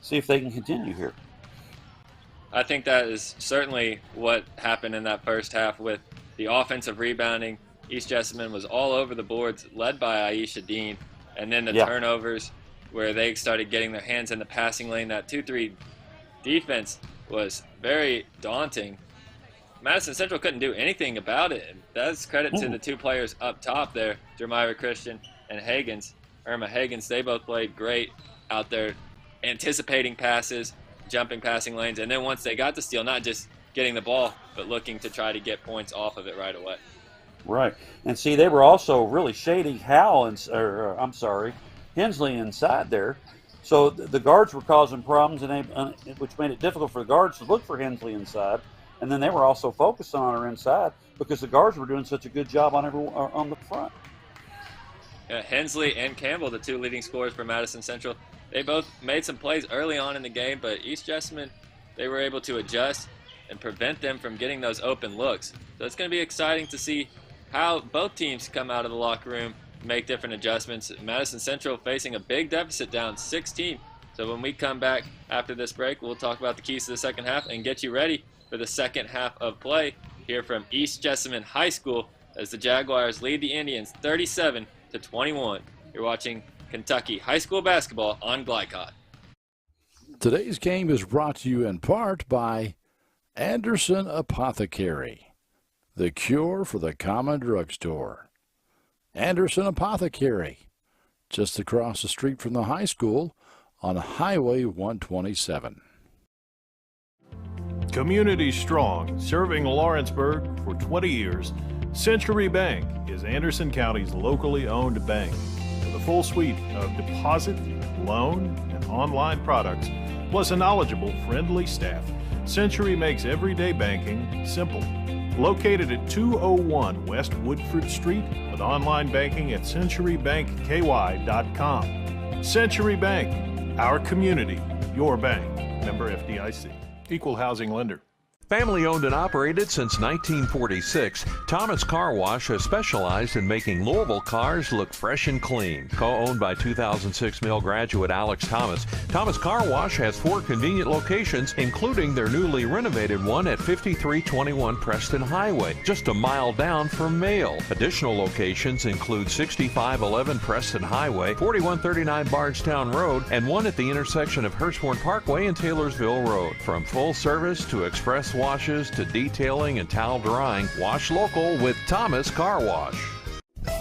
see if they can continue here. I think that is certainly what happened in that first half with the offensive rebounding. East Jessamine was all over the boards, led by Aisha Dean, and then the turnovers where they started getting their hands in the passing lane. That 2-3 defense was very daunting. Madison Central couldn't do anything about it. That's credit to the 2 players up top there, Jermira Christian and Irma Higgins. They both played great out there, anticipating passes, jumping passing lanes, and then once they got the steal, not just getting the ball, but looking to try to get points off of it right away. Right. And see, they were also really shading Hensley inside there. So the guards were causing problems, and which made it difficult for the guards to look for Hensley inside. And then they were also focused on her inside because the guards were doing such a good job on the front. Hensley and Campbell, the 2 leading scorers for Madison Central, they both made some plays early on in the game, but East Jessamine, they were able to adjust and prevent them from getting those open looks. So it's going to be exciting to see how both teams come out of the locker room, make different adjustments. Madison Central facing a big deficit, down 16. So when we come back after this break, we'll talk about the keys to the second half and get you ready for the second half of play here from East Jessamine High School as the Jaguars lead the Indians 37-21. You're watching Kentucky High School Basketball on Glycod. Today's game is brought to you in part by Anderson Apothecary, the cure for the common drugstore. Anderson Apothecary, just across the street from the high school on Highway 127. Community strong, serving Lawrenceburg for 20 years, Century Bank is Anderson County's locally owned bank. With a full suite of deposit, loan, and online products, plus a knowledgeable, friendly staff, Century makes everyday banking simple. Located at 201 West Woodford Street with online banking at centurybankky.com. Century Bank, our community, your bank. Member FDIC. Equal housing lender. Family owned and operated since 1946, Thomas Car Wash has specialized in making Louisville cars look fresh and clean. Co-owned by 2006 Mill graduate Alex Thomas, Thomas Car Wash has 4 convenient locations, including their newly renovated one at 5321 Preston Highway, just a mile down from Mail. Additional locations include 6511 Preston Highway, 4139 Bardstown Road, and one at the intersection of Hurstbourne Parkway and Taylorsville Road. From full service to express washes to detailing and towel drying, wash local with Thomas Car Wash.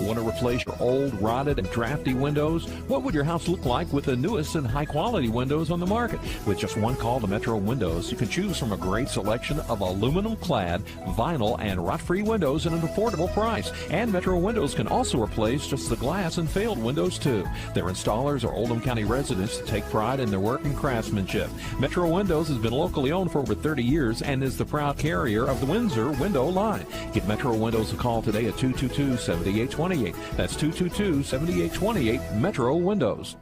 Want to replace your old, rotted, and drafty windows? What would your house look like with the newest and high-quality windows on the market? With just one call to Metro Windows, you can choose from a great selection of aluminum-clad, vinyl, and rot-free windows at an affordable price. And Metro Windows can also replace just the glass and failed windows, too. Their installers are Oldham County residents that take pride in their work and craftsmanship. Metro Windows has been locally owned for over 30 years and is the proud carrier of the Windsor window line. Give Metro Windows a call today at 222-7828. That's 222-7828, Metro Windows.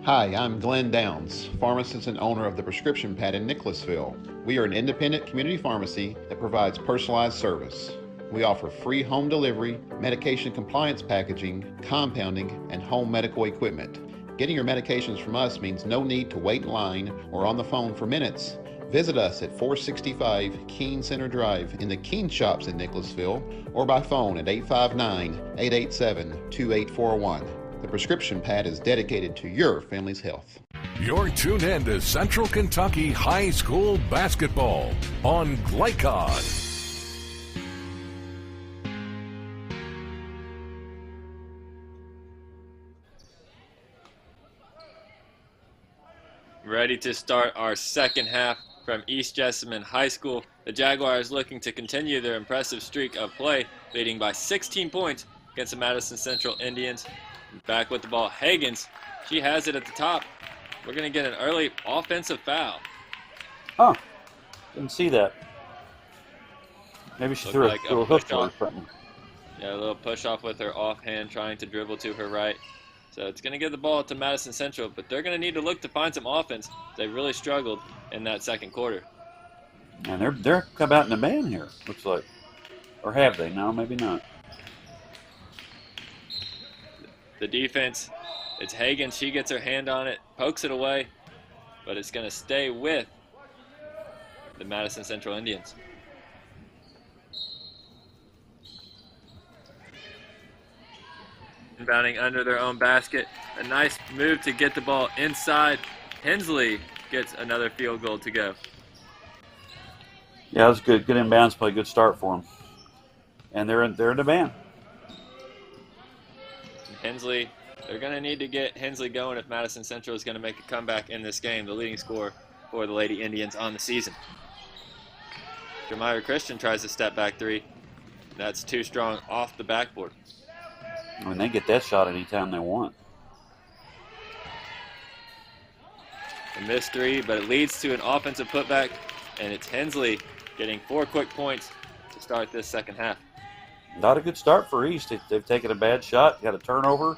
Hi, I'm Glenn Downs, pharmacist and owner of the Prescription Pad in Nicholasville. We are an independent community pharmacy that provides personalized service. We offer free home delivery, medication compliance packaging, compounding, and home medical equipment. Getting your medications from us means no need to wait in line or on the phone for minutes. Visit us at 465 Keene Center Drive in the Keene Shops in Nicholasville or by phone at 859-887-2841. The Prescription Pad is dedicated to your family's health. You're tuned in to Central Kentucky High School Basketball on Glycod. Ready to start our second half from East Jessamine High School. The Jaguars looking to continue their impressive streak of play, leading by 16 points against the Madison Central Indians. Back with the ball, Higgins. She has it at the top. We're going to get an early offensive foul. Huh. Didn't see that. Maybe she threw like a hook or something. Yeah, a little push off with her offhand, trying to dribble to her right. So it's going to get the ball to Madison Central, but they're going to need to look to find some offense. They really struggled in that second quarter. And they're come out in a man here, looks like. Or have they? No, maybe not. The defense, it's Hagen. She gets her hand on it, pokes it away, but it's going to stay with the Madison Central Indians. Inbounding under their own basket. A nice move to get the ball inside. Hensley gets another field goal to go. Yeah, that was good. Good inbounds play. Good start for them. And they're in demand. Hensley, they're going to need to get Hensley going if Madison Central is going to make a comeback in this game, the leading scorer for the Lady Indians on the season. Jeremiah Christian tries to step back three. That's too strong off the backboard. I mean, they get that shot anytime they want. A missed three, but it leads to an offensive putback, and it's Hensley getting 4 quick points to start this second half. Not a good start for East. They've taken a bad shot, got a turnover,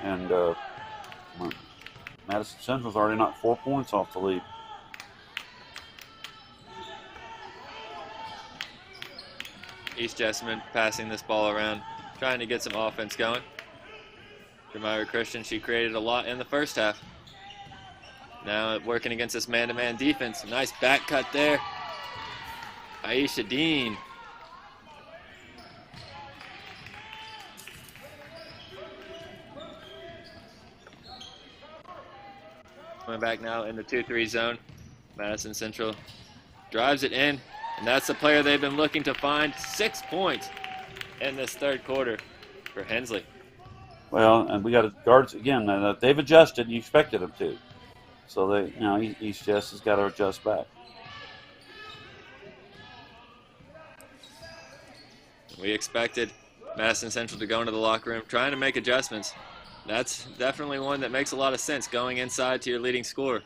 and Madison Central's already knocked 4 points off the lead. East Jessamine passing this ball around, trying to get some offense going. Jeremiah Christian, she created a lot in the first half. Now working against this man-to-man defense. Nice back cut there. Aisha Dean. Coming back now in the 2-3 zone. Madison Central drives it in, and that's the player they've been looking to find. 6 points in this third quarter for Hensley. Well, and we got guards again. They've adjusted. You expected them to. So East Jess has got to adjust back. We expected Madison Central to go into the locker room trying to make adjustments. That's definitely one that makes a lot of sense, going inside to your leading scorer.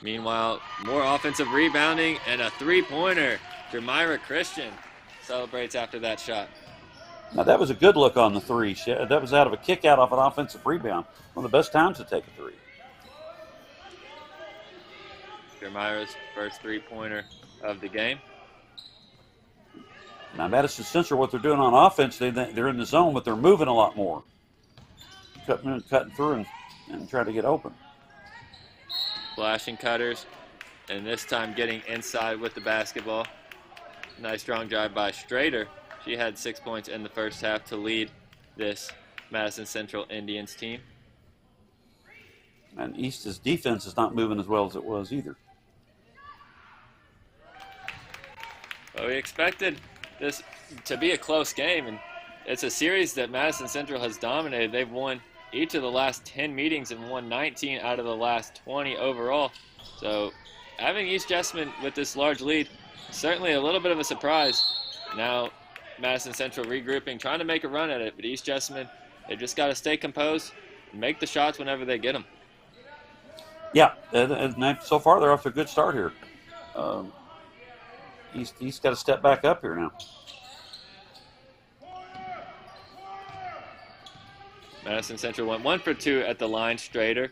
Meanwhile, more offensive rebounding and a three-pointer. Jeremiah Christian celebrates after that shot. Now, that was a good look on the three. That was out of a kick out off an offensive rebound. One of the best times to take a three. Jeremiah's first three-pointer of the game. Now, Madison Central, what they're doing on offense, they're in the zone, but they're moving a lot more. Cutting through and trying to get open. Flashing cutters, and this time getting inside with the basketball. Nice strong drive by Strader. She had 6 points in the first half to lead this Madison Central Indians team. And East's defense is not moving as well as it was either. Well, we expected this to be a close game, and it's a series that Madison Central has dominated. They've won each of the last 10 meetings and won 19 out of the last 20 overall. So having East Jessamine with this large lead, certainly a little bit of a surprise. Now Madison Central regrouping, trying to make a run at it, but East Jessamine, they just got to stay composed and make the shots whenever they get them. Yeah, and so far they're off to a good start here. East got to step back up here now. Madison Central went 1 for 2 at the line. Strader,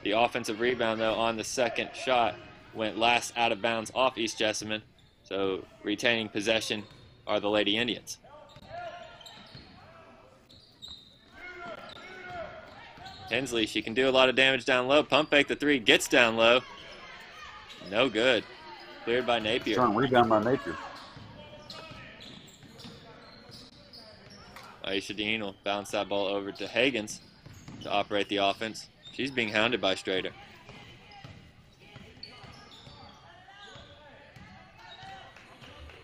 the offensive rebound though on the second shot, went last out of bounds off East Jessamine. So retaining possession are the Lady Indians. Hensley, she can do a lot of damage down low. Pump fake the three, gets down low. No good. Cleared by Napier. Strong rebound by Napier. Aisha Dean will bounce that ball over to Higgins to operate the offense. She's being hounded by Strader.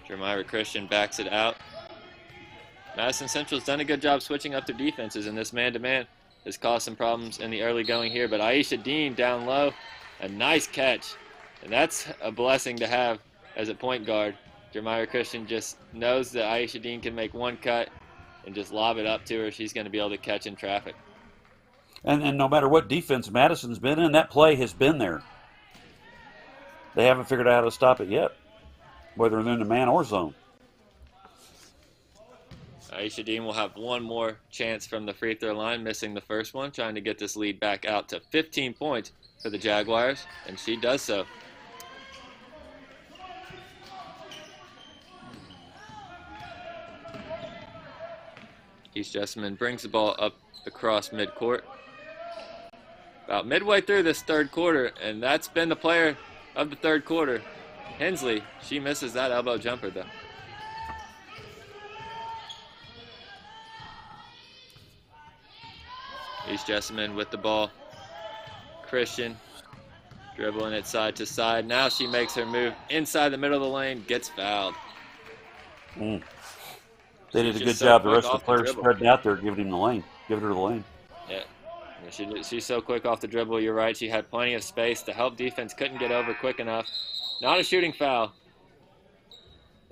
Jeremiah Christian backs it out. Madison Central's done a good job switching up their defenses, and this man-to-man has caused some problems in the early going here. But Aisha Dean down low, a nice catch. And that's a blessing to have as a point guard. Jeremiah Christian just knows that Aisha Dean can make one cut and just lob it up to her, she's going to be able to catch in traffic. And no matter what defense Madison's been in, that play has been there. They haven't figured out how to stop it yet, whether they're in the man or zone. Aisha Dean will have one more chance from the free throw line, missing the first one, trying to get this lead back out to 15 points for the Jaguars, and she does so. East Jessamine brings the ball up across midcourt. About midway through this third quarter, and that's been the player of the third quarter, Hensley. She misses that elbow jumper, though. East Jessamine with the ball. Christian dribbling it side to side. Now she makes her move inside the middle of the lane, gets fouled. They did a good job. The rest of the players spreading out there, giving him the lane, giving her the lane. Yeah. She's so quick off the dribble. You're right. She had plenty of space. The help defense couldn't get over quick enough. Not a shooting foul.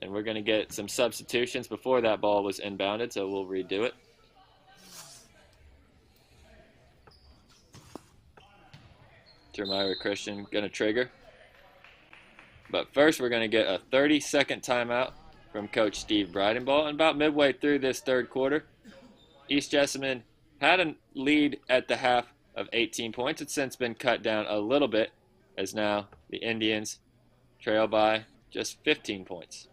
And we're going to get some substitutions before that ball was inbounded, so we'll redo it. Jeremiah Christian going to trigger. But first, we're going to get a 30-second timeout from Coach Steve Breidenball. And about midway through this third quarter, East Jessamine had a lead at the half of 18 points. It's since been cut down a little bit, as now the Indians trail by just 15 points.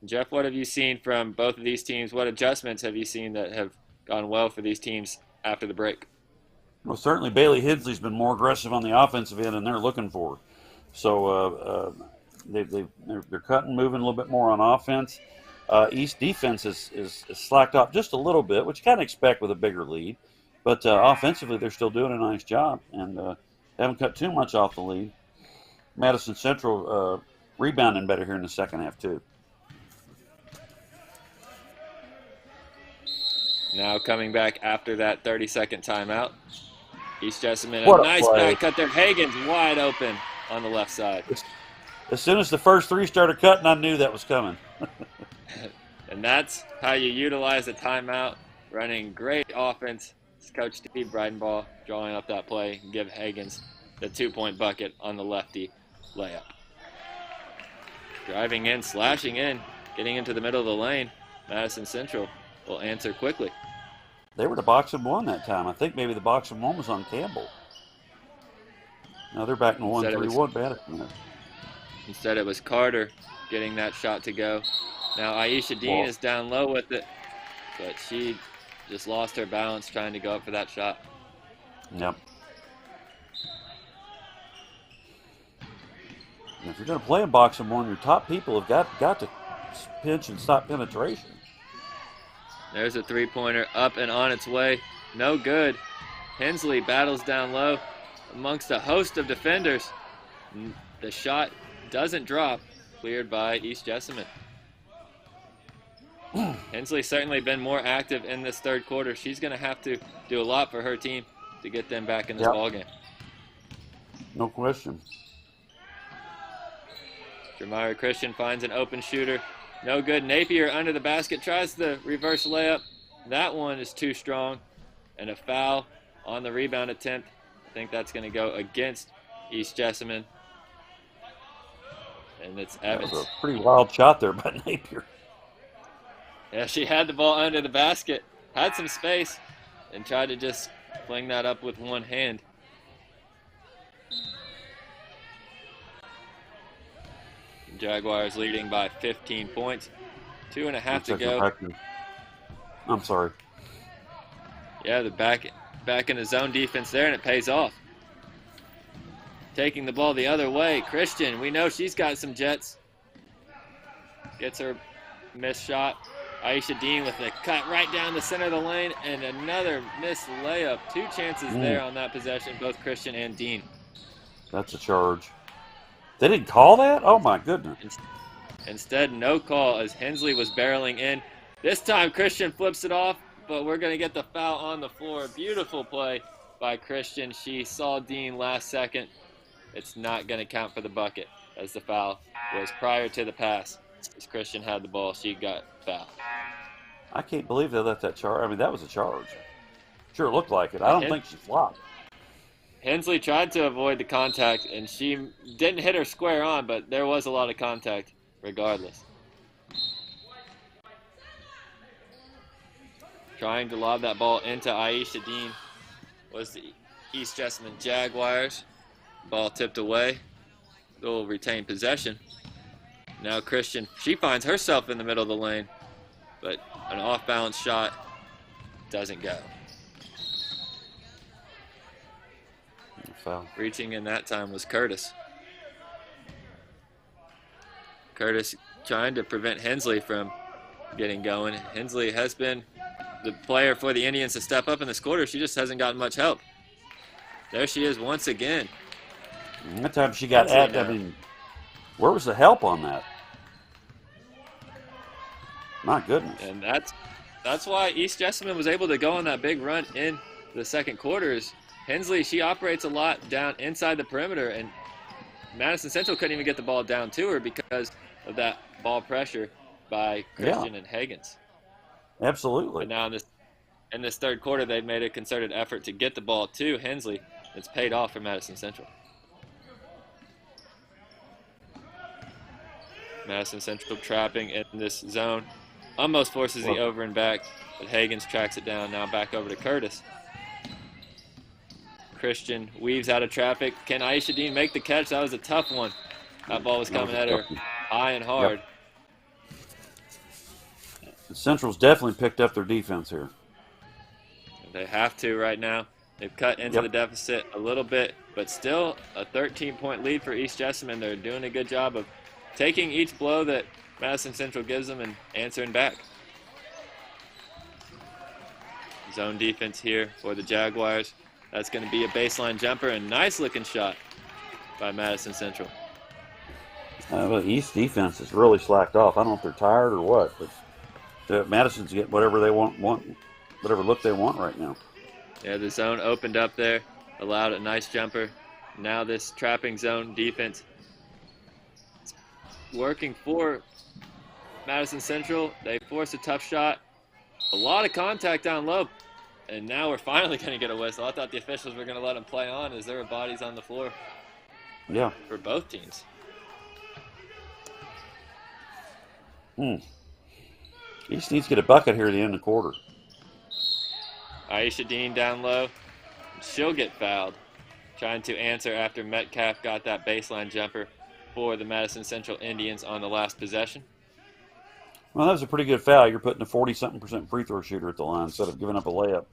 Jeff, what have you seen from both of these teams? What adjustments have you seen that have gone well for these teams after the break? Well, certainly Bailey Hensley's been more aggressive on the offensive end, and they're looking for her. So they're cutting, moving a little bit more on offense. East defense is slacked off just a little bit, which you kind of expect with a bigger lead. But offensively, they're still doing a nice job and haven't cut too much off the lead. Madison Central rebounding better here in the second half, too. Now coming back after that 30-second timeout. East Jessamine, What a a nice play. back cut there. Hagen's wide open on the left side. As soon as the first three started cutting, I knew that was coming. And that's how you utilize a timeout, running great offense. It's Coach Steve Breidenball drawing up that play and give Hagens the 2-point bucket on the lefty layup. Driving in, slashing in, getting into the middle of the lane. Madison Central will answer quickly. They were the box and one that time. I think maybe the box and one was on Campbell. Now they're back in 1-3-1 Madison. Instead, it was Carter getting that shot to go. Now Aisha Dean is down low with it, but she just lost her balance trying to go up for that shot. Yep. And if you're going to play in box and one, your top people have got to pinch and stop penetration. There's a three-pointer up and on its way. No good. Hensley battles down low amongst a host of defenders. The shot doesn't drop, cleared by East Jessamine. Hensley's certainly been more active in this third quarter. She's going to have to do a lot for her team to get them back in this ballgame. No question. Jeremiah Christian finds an open shooter. No good. Napier under the basket, tries the reverse layup. That one is too strong. And a foul on the rebound attempt. I think that's going to go against East Jessamine. And it's Evans. That was a pretty wild shot there by Napier. Yeah, she had the ball under the basket, had some space, and tried to just fling that up with one hand. Jaguars leading by 15 points. 2.5 to go. I'm sorry. Yeah, they're back in the zone defense there, and it pays off. Taking the ball the other way, Christian, we know she's got some jets. Gets her missed shot. Aisha Dean with a cut right down the center of the lane, and another missed layup. Two chances there on that possession, both Christian and Dean. That's a charge. They didn't call that? Oh, my goodness. Instead, no call as Hensley was barreling in. This time, Christian flips it off, but we're going to get the foul on the floor. Beautiful play by Christian. She saw Dean last second. It's not going to count for the bucket as the foul was prior to the pass. as Christian had the ball, she got fouled. I can't believe they let that charge. I mean, that was a charge. Sure looked like it. I don't think she flopped. Hensley tried to avoid the contact, and she didn't hit her square on, but there was a lot of contact regardless. Trying to lob that ball into Aisha Dean was the East Jessamine Jaguars. Ball tipped away. They'll retain possession. Now Christian, she finds herself in the middle of the lane, but an off-balance shot doesn't go. Foul. Reaching in that time was Curtis. Curtis trying to prevent Hensley from getting going. Hensley has been the player for the Indians to step up in this quarter. She just hasn't gotten much help. There she is once again. That time she got at, I mean, where was the help on that? My goodness. And that's why East Jessamine was able to go on that big run in the second quarters. Hensley, she operates a lot down inside the perimeter, and Madison Central couldn't even get the ball down to her because of that ball pressure by Christian and Higgins. Absolutely. But now in this third quarter, they've made a concerted effort to get the ball to Hensley. It's paid off for Madison Central. Madison Central trapping in this zone. Almost forces the over and back, but Higgins tracks it down. Now back over to Curtis. Christian weaves out of traffic. Can Aisha Dean make the catch? That was a tough one. That ball was coming at her high and hard. The Central's definitely picked up their defense here. They have to right now. They've cut into the deficit a little bit, but still a 13-point lead for East Jessamine. They're doing a good job of taking each blow that Madison Central gives them and answering back. Zone defense here for the Jaguars. That's going to be a baseline jumper and nice looking shot by Madison Central. Well, East defense has really slacked off. I don't know if they're tired or what, but Madison's getting whatever they want, whatever look they want right now. Yeah, the zone opened up there, allowed a nice jumper. Now this trapping zone defense working for Madison Central. They forced a tough shot. A lot of contact down low. And now we're finally going to get a whistle. I thought the officials were going to let them play on as there were bodies on the floor. Yeah. For both teams. East needs to get a bucket here at the end of the quarter. Aisha Dean down low. She'll get fouled. Trying to answer after Metcalf got that baseline jumper for the Madison Central Indians on the last possession. Well, that was a pretty good foul. You're putting a 40-something% free throw shooter at the line instead of giving up a layup.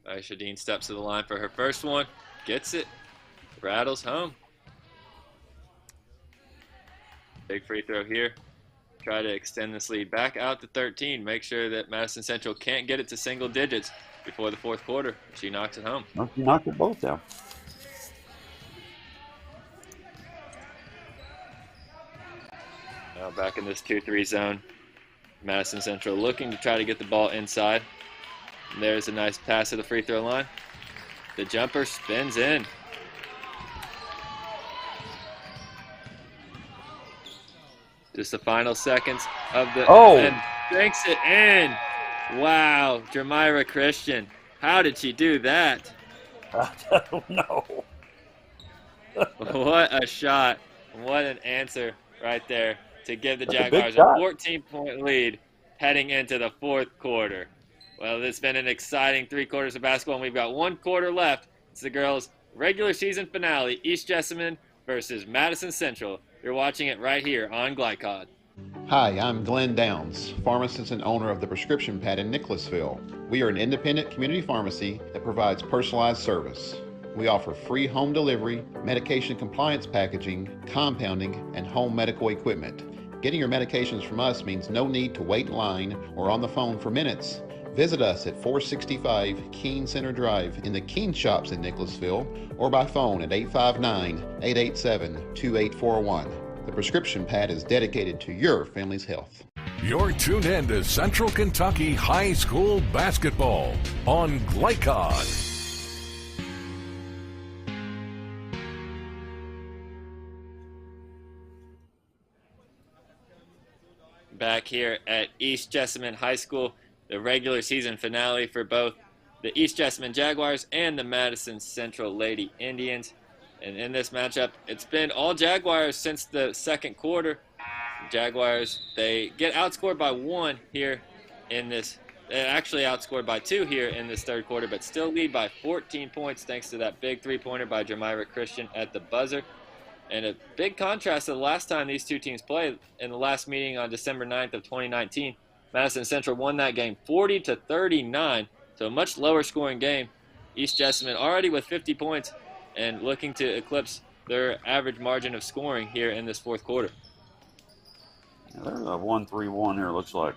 Aisha Dean steps to the line for her first one. Gets it. Rattles home. Big free throw here. Try to extend this lead back out to 13. Make sure that Madison Central can't get it to single digits before the fourth quarter. She knocks it home. Well, she knocked it both down. Now back in this 2-3 zone. Madison Central looking to try to get the ball inside. And there's a nice pass to the free throw line. The jumper spins in. Just the final seconds of the and banks it in. Wow, Jermira Christian. How did she do that? I don't know. What a shot. What an answer right there to give the Jaguars a 14-point lead heading into the fourth quarter. Well, it's been an exciting 3 quarters of basketball, and we've got 1 quarter left. It's the girls' regular season finale, East Jessamine versus Madison Central. You're watching it right here on Glycod. Hi, I'm Glenn Downs, pharmacist and owner of the Prescription Pad in Nicholasville. We are an independent community pharmacy that provides personalized service. We offer free home delivery, medication compliance packaging, compounding, and home medical equipment. Getting your medications from us means no need to wait in line or on the phone for minutes. Visit us at 465 Keene Center Drive in the Keene Shops in Nicholasville or by phone at 859-887-2841. The Prescription Pad is dedicated to your family's health. You're tuned in to Central Kentucky High School Basketball on Glycod. back here at East Jessamine High School, the regular season finale for both the East Jessamine Jaguars and the Madison Central Lady Indians. And in this matchup, it's been all Jaguars since the second quarter. Jaguars, they get outscored by 1 here in this, actually outscored by 2 here in this third quarter, but still lead by 14 points thanks to that big three-pointer by Jamira Christian at the buzzer. And a big contrast to the last time these two teams played in the last meeting on December 9th of 2019. Madison Central won that game 40-39, so a much lower scoring game. East Jessamine already with 50 points and looking to eclipse their average margin of scoring here in this fourth quarter. Yeah, there's a 1-3-1 here, looks like.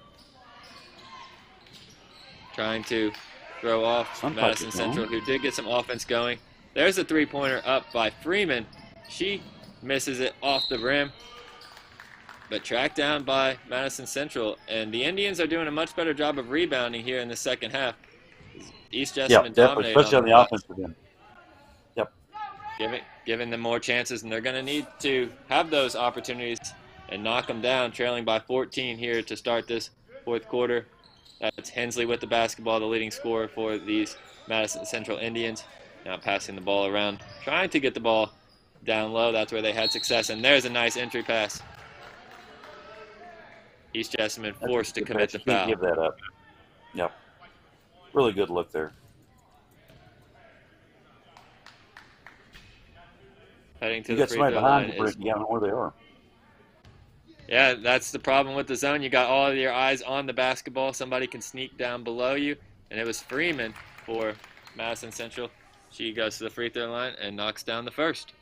Trying to throw off Madison Central, who did get some offense going. There's a three-pointer up by Freeman. She misses it off the rim, but tracked down by Madison Central. And the Indians are doing a much better job of rebounding here in the second half. East Jessamine dominated, especially on the offensive end. Yep. Giving them more chances, and they're going to need to have those opportunities and knock them down, trailing by 14 here to start this fourth quarter. That's Hensley with the basketball, the leading scorer for these Madison Central Indians. Now passing the ball around, trying to get the ball down low. That's where they had success, and there's a nice entry pass. East Jessamine forced to commit the foul. Give that up. Yep. Really good look there. Heading to the free throw line. You don't know where they are. Yeah, that's the problem with the zone. You got all of your eyes on the basketball. Somebody can sneak down below you, and it was Freeman for Madison Central. She goes to the free throw line and knocks down the first.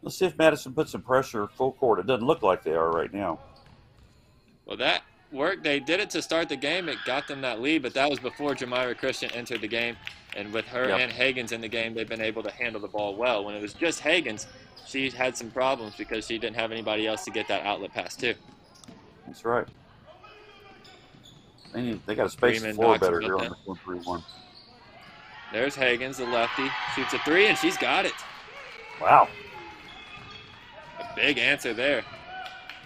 Let's see if Madison puts some pressure full court. It doesn't look like they are right now. Well, that worked. They did it to start the game. It got them that lead, but that was before Jamira Christian entered the game. And with her and Hagens in the game, they've been able to handle the ball well. When it was just Hagens, she had some problems because she didn't have anybody else to get that outlet pass to. That's right. They got to space the floor better here on the 1-3-1. There's Hagens, the lefty. Shoots a three, and she's got it. Wow. A big answer there.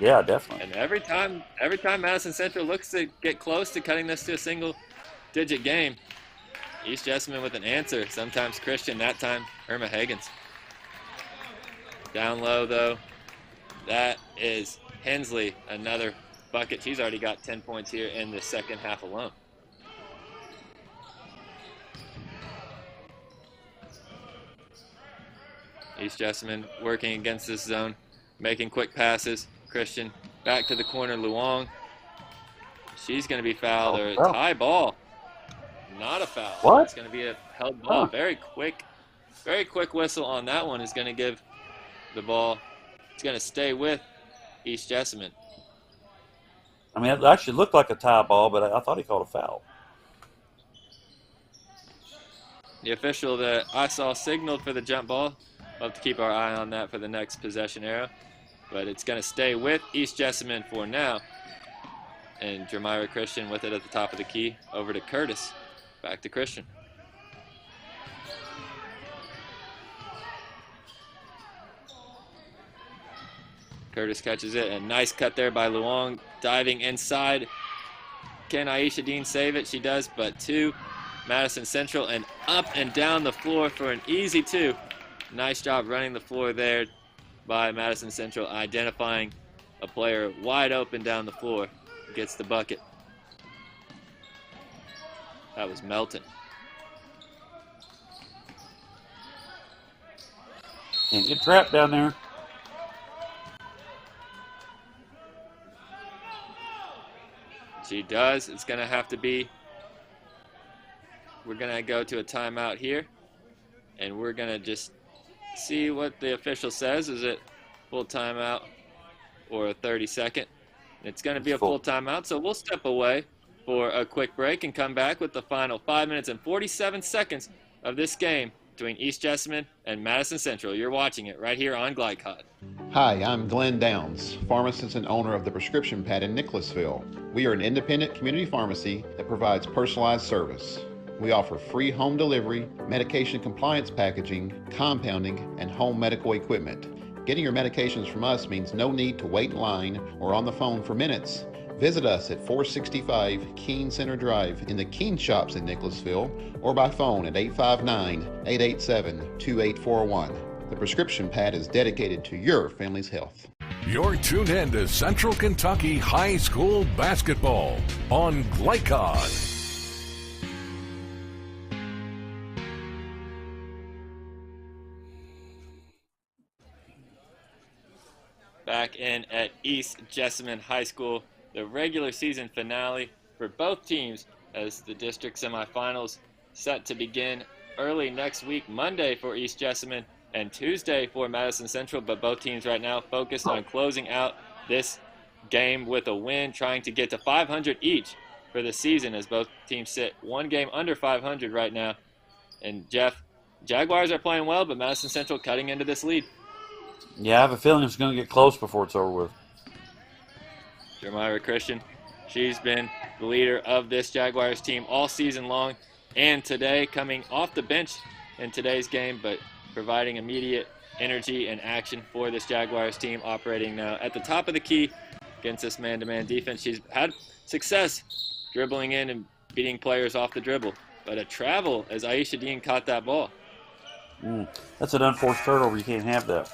Yeah, definitely. And every time Madison Central looks to get close to cutting this to a single-digit game, East Jessamine with an answer. Sometimes Christian, that time Irma Hagens. Down low, though, that is Hensley, another bucket. She's already got 10 points here in the second half alone. East Jessamine working against this zone, making quick passes. Christian back to the corner, Luong. She's going to be fouled, or a tie ball. Not a foul. What? It's going to be a held ball. Very quick whistle on that one is going to give the ball. It's going to stay with East Jessamine. I mean, it actually looked like a tie ball, but I thought he called a foul. The official that I saw signaled for the jump ball. We'll have to keep our eye on that for the next possession arrow. But it's going to stay with East Jessamine for now. And Jamira Christian with it at the top of the key. Over to Curtis. Back to Christian. Curtis catches it. A nice cut there by Luong. Diving inside. Can Aisha Dean save it? She does, but two. Madison Central, and up and down the floor for an easy two. Nice job running the floor there by Madison Central, identifying a player wide open down the floor. Gets the bucket. That was Melton. Can't get trapped down there. She does. It's going to have to be. We're going to go to a timeout here, and we're going to just see what the official says. Is it full timeout or a 30-second? It's going to be a full timeout, so we'll step away for a quick break and come back with the final 5 minutes and 47 seconds of this game between East Jessamine and Madison Central. You're watching it right here on GlideCod. Hi, I'm Glenn Downs, pharmacist and owner of the Prescription Pad in Nicholasville. We are an independent community pharmacy that provides personalized service. We offer free home delivery, medication compliance packaging, compounding, and home medical equipment. Getting your medications from us means no need to wait in line or on the phone for minutes. Visit us at 465 Keene Center Drive in the Keene Shops in Nicholasville or by phone at 859-887-2841. The prescription pad is dedicated to your family's health. You're tuned in to Central Kentucky High School Basketball on Glycod. Back in at East Jessamine High School, the regular season finale for both teams as the district semifinals set to begin early next week, Monday for East Jessamine and Tuesday for Madison Central, but both teams right now focused on closing out this game with a win, trying to get to 500 each for the season as both teams sit one game under 500 right now. And Jeff, Jaguars are playing well, but Madison Central cutting into this lead. Yeah, I have a feeling it's going to get close before it's over with. Jeremiah Christian, she's been the leader of this Jaguars team all season long, and today coming off the bench in today's game, but providing immediate energy and action for this Jaguars team, operating now at the top of the key against this man-to-man defense. She's had success dribbling in and beating players off the dribble, but a travel as Aisha Dean caught that ball. That's an unforced turnover. You can't have that.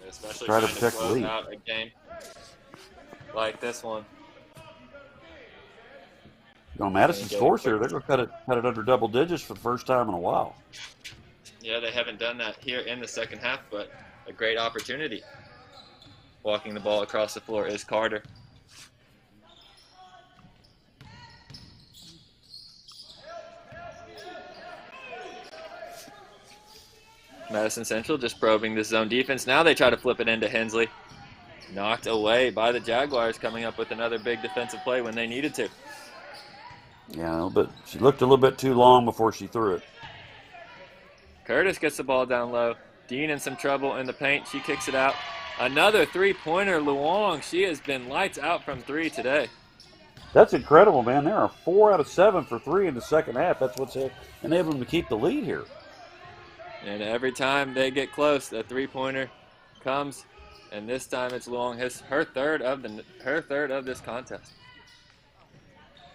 Especially trying to trying protect to the close lead out a game like this one. Madison's scores here. They're going to cut it under double digits for the first time in a while. Yeah, they haven't done that here in the second half, but a great opportunity. Walking the ball across the floor is Carter. Madison Central just probing this zone defense. Now they try to flip it into Hensley. Knocked away by the Jaguars, coming up with another big defensive play when they needed to. Yeah, but she looked a little bit too long before she threw it. Curtis gets the ball down low. Dean in some trouble in the paint. She kicks it out. Another three-pointer. Luong, she has been lights out from three today. That's incredible, man. There are 4 out of 7 for 3 in the second half. That's what's enabled them to keep the lead here. And every time they get close, a three-pointer comes, and this time it's Luong, her third of this contest.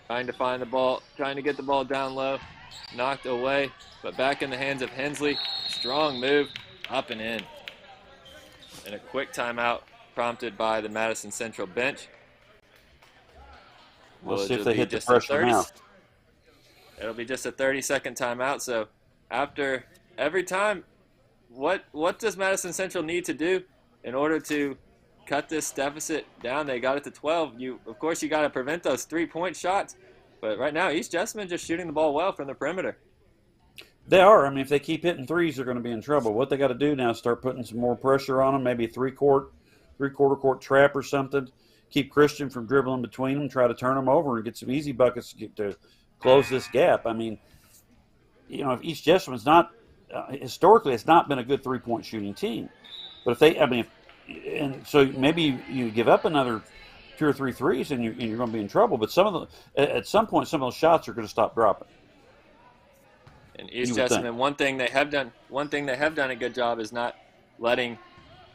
Trying to find the ball, trying to get the ball down low, knocked away, but back in the hands of Hensley. Strong move, up and in. And a quick timeout prompted by the Madison Central bench. We'll see if they hit the pressure now. It'll be just a 30-second timeout. So after every time, what does Madison Central need to do in order to cut this deficit down? They got it to 12. Of course, you got to prevent those three-point shots. But right now, East Jessamine just shooting the ball well from the perimeter. They are. I mean, if they keep hitting threes, they're going to be in trouble. What they got to do now is start putting some more pressure on them, maybe a three-quarter court trap or something. Keep Christian from dribbling between them, try to turn them over and get some easy buckets to close this gap. I mean, if East Jessamine's not historically, it's not been a good three-point shooting team. But so maybe you give up another 2 or 3 threes and you're going to be in trouble. But at some point, some of those shots are going to stop dropping. And East Jessamine, one thing they have done a good job is not letting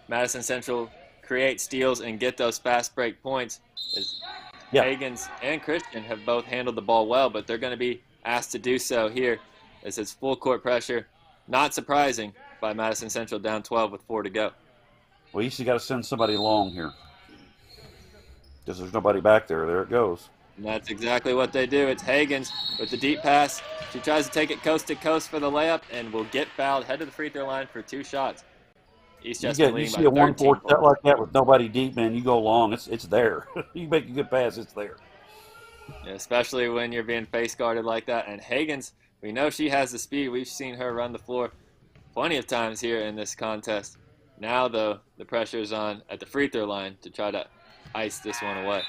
Madison Central create steals and get those fast break points. Higgins and Christian have both handled the ball well, but they're going to be asked to do so here as it's full court pressure. Not surprising by Madison Central down 12 with 4 to go. Well, East has got to send somebody long here because there's nobody back there. There it goes. And that's exactly what they do. It's Higgins with the deep pass. She tries to take it coast to coast for the layup and will get fouled, head to the free throw line for 2 shots. East Jessamine leading by 13 You see a 1-4 set like that with nobody deep, man, you go long. It's there. You make a good pass, it's there. Yeah, especially when you're being face guarded like that. And Higgins, we know she has the speed. We've seen her run the floor plenty of times here in this contest. Now, though, the pressure is on at the free throw line to try to ice this one away.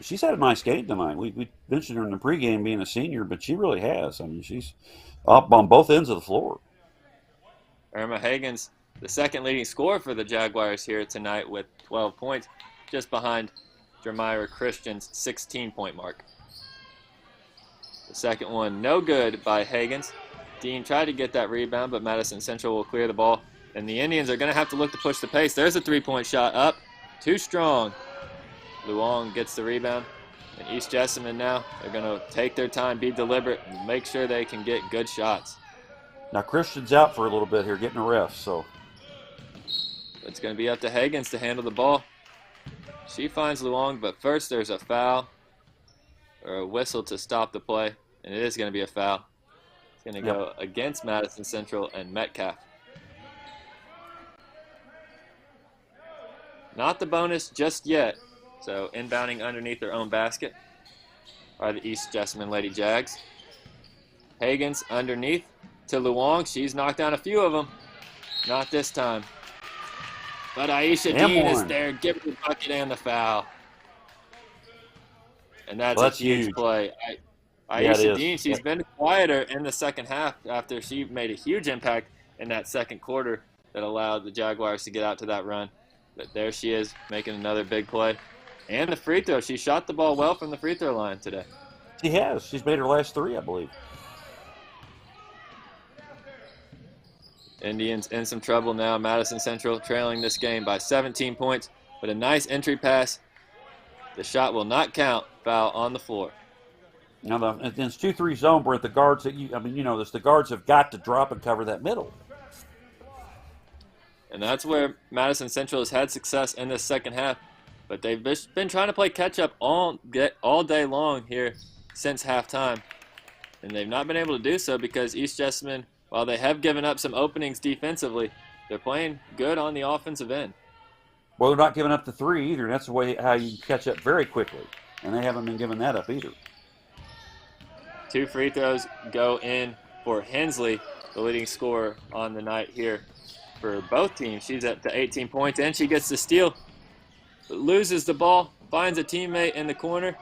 She's had a nice game tonight. We mentioned her in the pregame being a senior, but she really has. I mean, she's up on both ends of the floor. Irma Higgins, the second leading scorer for the Jaguars here tonight with 12 points, just behind Jeremiah Christian's 16-point mark. The second one, no good by Higgins. Dean tried to get that rebound, but Madison Central will clear the ball And the Indians are going to have to look to push the pace. There's a three-point shot up. Too strong. Luong gets the rebound. And East Jessamine now, they're going to take their time, be deliberate, and make sure they can get good shots. Now Christian's out for a little bit here, getting a rest, so. It's going to be up to Higgins to handle the ball. She finds Luong, but first there's a foul or a whistle to stop the play, and it is going to be a foul. It's going to go against Madison Central and Metcalf. Not the bonus just yet. So inbounding underneath their own basket are the East Jessamine Lady Jags. Higgins underneath to Luong. She's knocked down a few of them. Not this time. But Aisha Dean is there, giving the bucket and the foul. And that's a huge play. Aisha Dean, she's been quieter in the second half after she made a huge impact in that second quarter that allowed the Jaguars to get out to that run. But there she is, making another big play. And the free throw. She shot the ball well from the free throw line today. She has. She's made her last three, I believe. Indians in some trouble now. Madison Central trailing this game by 17 points. But a nice entry pass. The shot will not count. Foul on the floor. Now, it's 2-3 zone, where the guards the guards have got to drop and cover that middle. And that's where Madison Central has had success in this second half. But they've been trying to play catch-up all day long here since halftime. And they've not been able to do so because East Jessamine, while they have given up some openings defensively, they're playing good on the offensive end. Well, they're not giving up the three either. And that's the way how you catch up very quickly. And they haven't been giving that up either. 2 free throws go in for Hensley, the leading scorer on the night here for both teams. She's up to 18 points, and she gets the steal. Loses the ball, finds a teammate in the corner.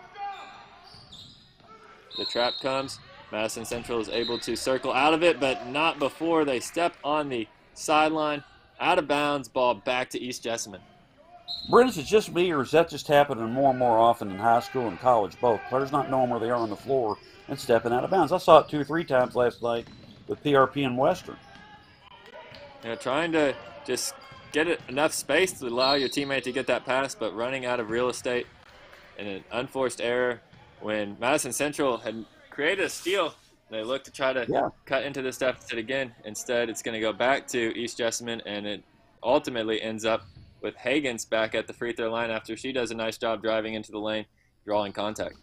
The trap comes. Madison Central is able to circle out of it, but not before they step on the sideline. Out of bounds, ball back to East Jessamine. Brent, is it just me, or is that just happening more and more often in high school and college both? Players not knowing where they are on the floor and stepping out of bounds. I saw it 2 or 3 times last night with PRP and Western. Trying to just get enough space to allow your teammate to get that pass, but running out of real estate and an unforced error when Madison Central had created a steal. They look to try to cut into this deficit again. Instead, it's going to go back to East Jessamine, and it ultimately ends up with Higgins back at the free throw line after she does a nice job driving into the lane, drawing contact.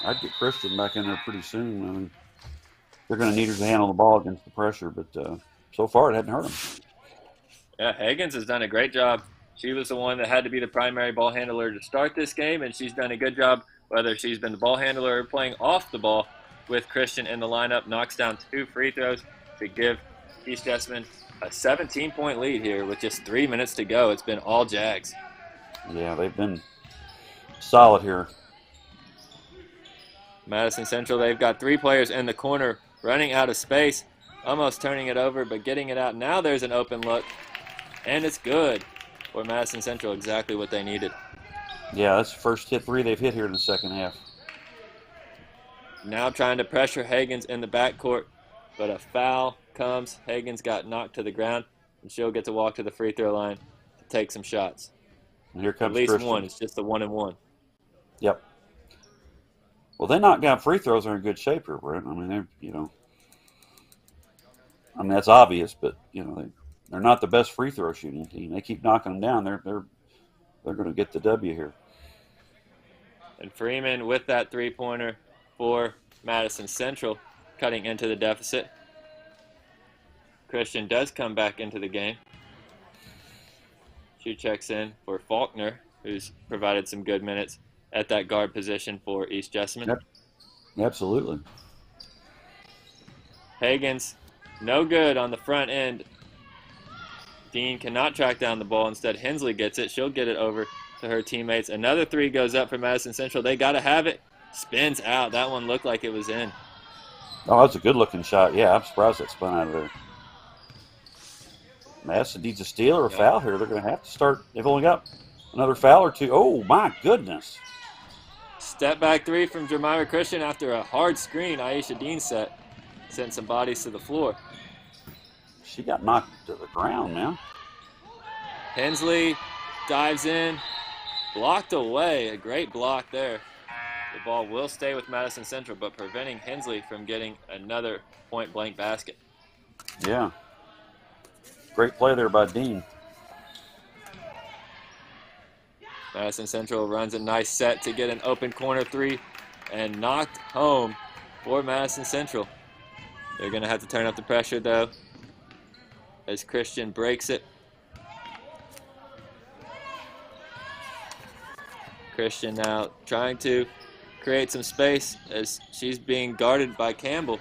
I'd get Christian back in there pretty soon. I mean, they're going to need her to handle the ball against the pressure, but so far it hadn't hurt them. Yeah, Higgins has done a great job. She was the one that had to be the primary ball handler to start this game, and she's done a good job, whether she's been the ball handler or playing off the ball with Christian in the lineup. Knocks down 2 free throws to give East Jessamine a 17-point lead here with just 3 minutes to go. It's been all Jags. Yeah, they've been solid here. Madison Central, they've got 3 players in the corner running out of space, almost turning it over, but getting it out. Now there's an open look, and it's good for Madison Central, exactly what they needed. Yeah, that's the first 3 they've hit here in the second half. Now trying to pressure Higgins in the backcourt, but a foul comes. Higgins got knocked to the ground, and she'll get to walk to the free throw line to take some shots. And here comes at least Christian. one. It's just a 1-and-1. Yep. Well, they knock down free throws. Are in good shape here, Brent. I mean, that's obvious, but they're not the best free throw shooting team. They keep knocking them down. They're going to get the W here. And Freeman with that 3-pointer for Madison Central, cutting into the deficit. Christian does come back into the game. She checks in for Faulkner, who's provided some good minutes at that guard position for East Jessamine. Yep. Absolutely. Higgins, no good on the front end. Dean cannot track down the ball. Instead, Hensley gets it. She'll get it over to her teammates. Another 3 goes up for Madison Central. They got to have it. Spins out. That one looked like it was in. Oh, that's a good-looking shot. Yeah, I'm surprised that spun out of there. Madison needs a steal or a foul here. They're going to have to start. They've only got another foul or 2. Oh, my goodness. Step back 3 from Jermira Christian after a hard screen. Aisha Dean sent some bodies to the floor. She got knocked to the ground, man. Hensley dives in, blocked away. A great block there. The ball will stay with Madison Central, but preventing Hensley from getting another point-blank basket. Yeah. Great play there by Dean. Madison Central runs a nice set to get an open corner three and knocked home for Madison Central. They're going to have to turn up the pressure, though, as Christian breaks it. Christian now trying to create some space as she's being guarded by Campbell.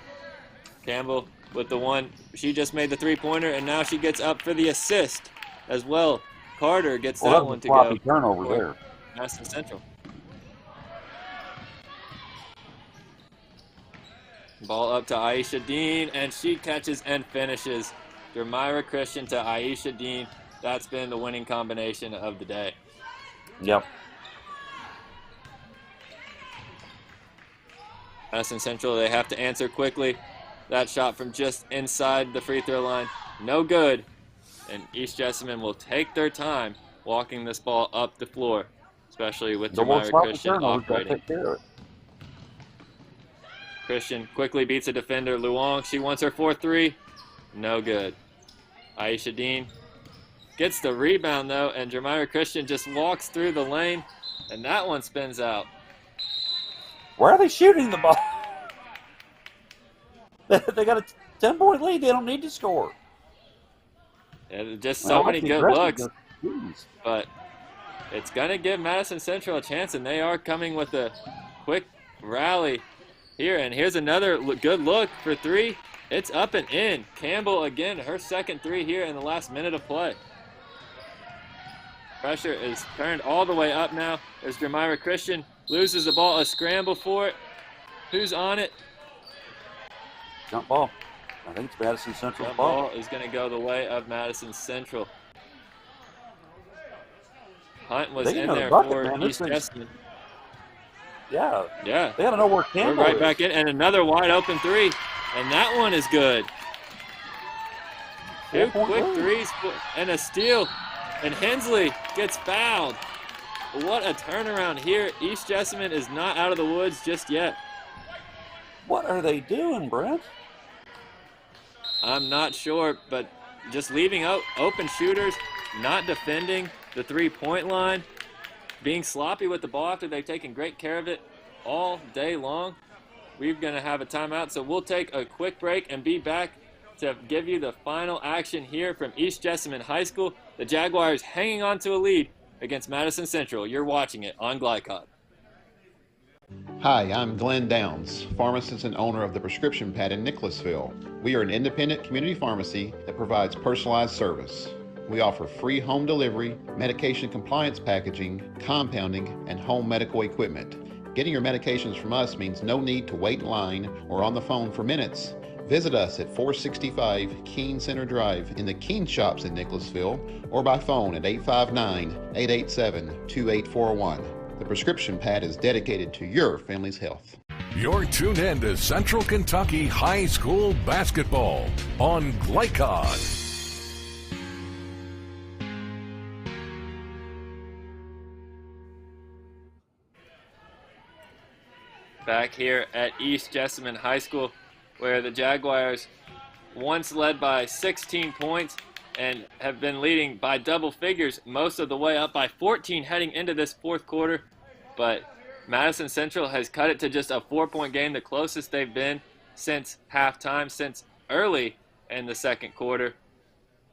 Campbell with the one. She just made the three-pointer, and now she gets up for the assist as well. Carter gets that one to go. Turnover there. Madison Central. Ball up to Aisha Dean, and she catches and finishes. Jermira Christian to Aisha Dean. That's been the winning combination of the day. Yep. Madison Central, they have to answer quickly. That shot from just inside the free throw line, no good. And East Jessamine will take their time walking this ball up the floor, especially with Jermira Christian operating. Christian quickly beats a defender, Luong. She wants her 4-3. No good. Aisha Dean gets the rebound, though, and Jermira Christian just walks through the lane, and that one spins out. Where are they shooting the ball? They got a 10-point lead. They don't need to score. Yeah, just so many good looks. But it's going to give Madison Central a chance, and they are coming with a quick rally here. And here's another good look for three. It's up and in. Campbell, again, her second three here in the last minute of play. Pressure is turned all the way up now. There's Jermira Christian. Loses the ball, a scramble for it. Who's on it? Jump ball. I think it's Madison Central. Jump ball is going to go the way of Madison Central. Hunt was in there for East Jessamine. Yeah. Yeah. They got to know where Campbell is. Right back in, and another wide open three. And that one is good. Two quick threes and a steal. And Hensley gets fouled. What a turnaround here. East Jessamine is not out of the woods just yet. What are they doing, Brent? I'm not sure, but just leaving out open shooters, not defending the three-point line, being sloppy with the ball after they've taken great care of it all day long. We're going to have a timeout, so we'll take a quick break and be back to give you the final action here from East Jessamine High School. The Jaguars hanging on to a lead against Madison Central. You're watching it on Glycod. Hi, I'm Glenn Downs, pharmacist and owner of the Prescription Pad in Nicholasville. We are an independent community pharmacy that provides personalized service. We offer free home delivery, medication compliance packaging, compounding, and home medical equipment. Getting your medications from us means no need to wait in line or on the phone for minutes. Visit us at 465 Keene Center Drive in the Keene Shops in Nicholasville or by phone at 859-887-2841. The Prescription Pad is dedicated to your family's health. You're tuned in to Central Kentucky High School Basketball on Glycod. Back here at East Jessamine High School, where the Jaguars once led by 16 points and have been leading by double figures most of the way up by 14 heading into this fourth quarter. But Madison Central has cut it to just a 4-point game, the closest they've been since halftime, since early in the second quarter.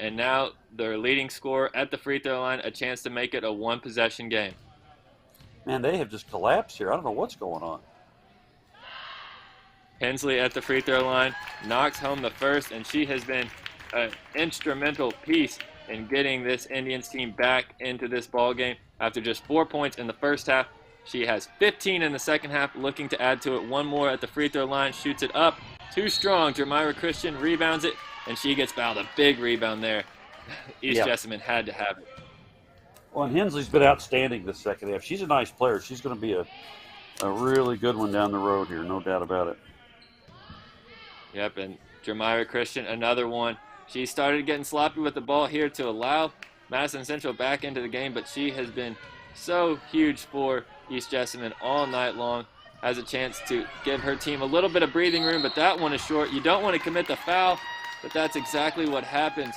And now their leading scorer at the free throw line, a chance to make it a one-possession game. Man, they have just collapsed here. I don't know what's going on. Hensley at the free throw line knocks home the first, and she has been an instrumental piece in getting this Indians team back into this ball game. After just 4 points in the first half, she has 15 in the second half, looking to add to it. One more at the free throw line, shoots it up. Too strong. Jermira Christian rebounds it, and she gets fouled. A big rebound there. East Jessamine had to have it. Well, and Hensley's been outstanding this second half. She's a nice player. She's going to be a really good one down the road here, no doubt about it. Yep, and Jermira Christian, another one She started getting sloppy with the ball here to allow Madison Central back into the game, but she has been so huge for East Jessamine all night long. Has a chance to give her team a little bit of breathing room, but that one is short. You don't want to commit the foul, but that's exactly what happens.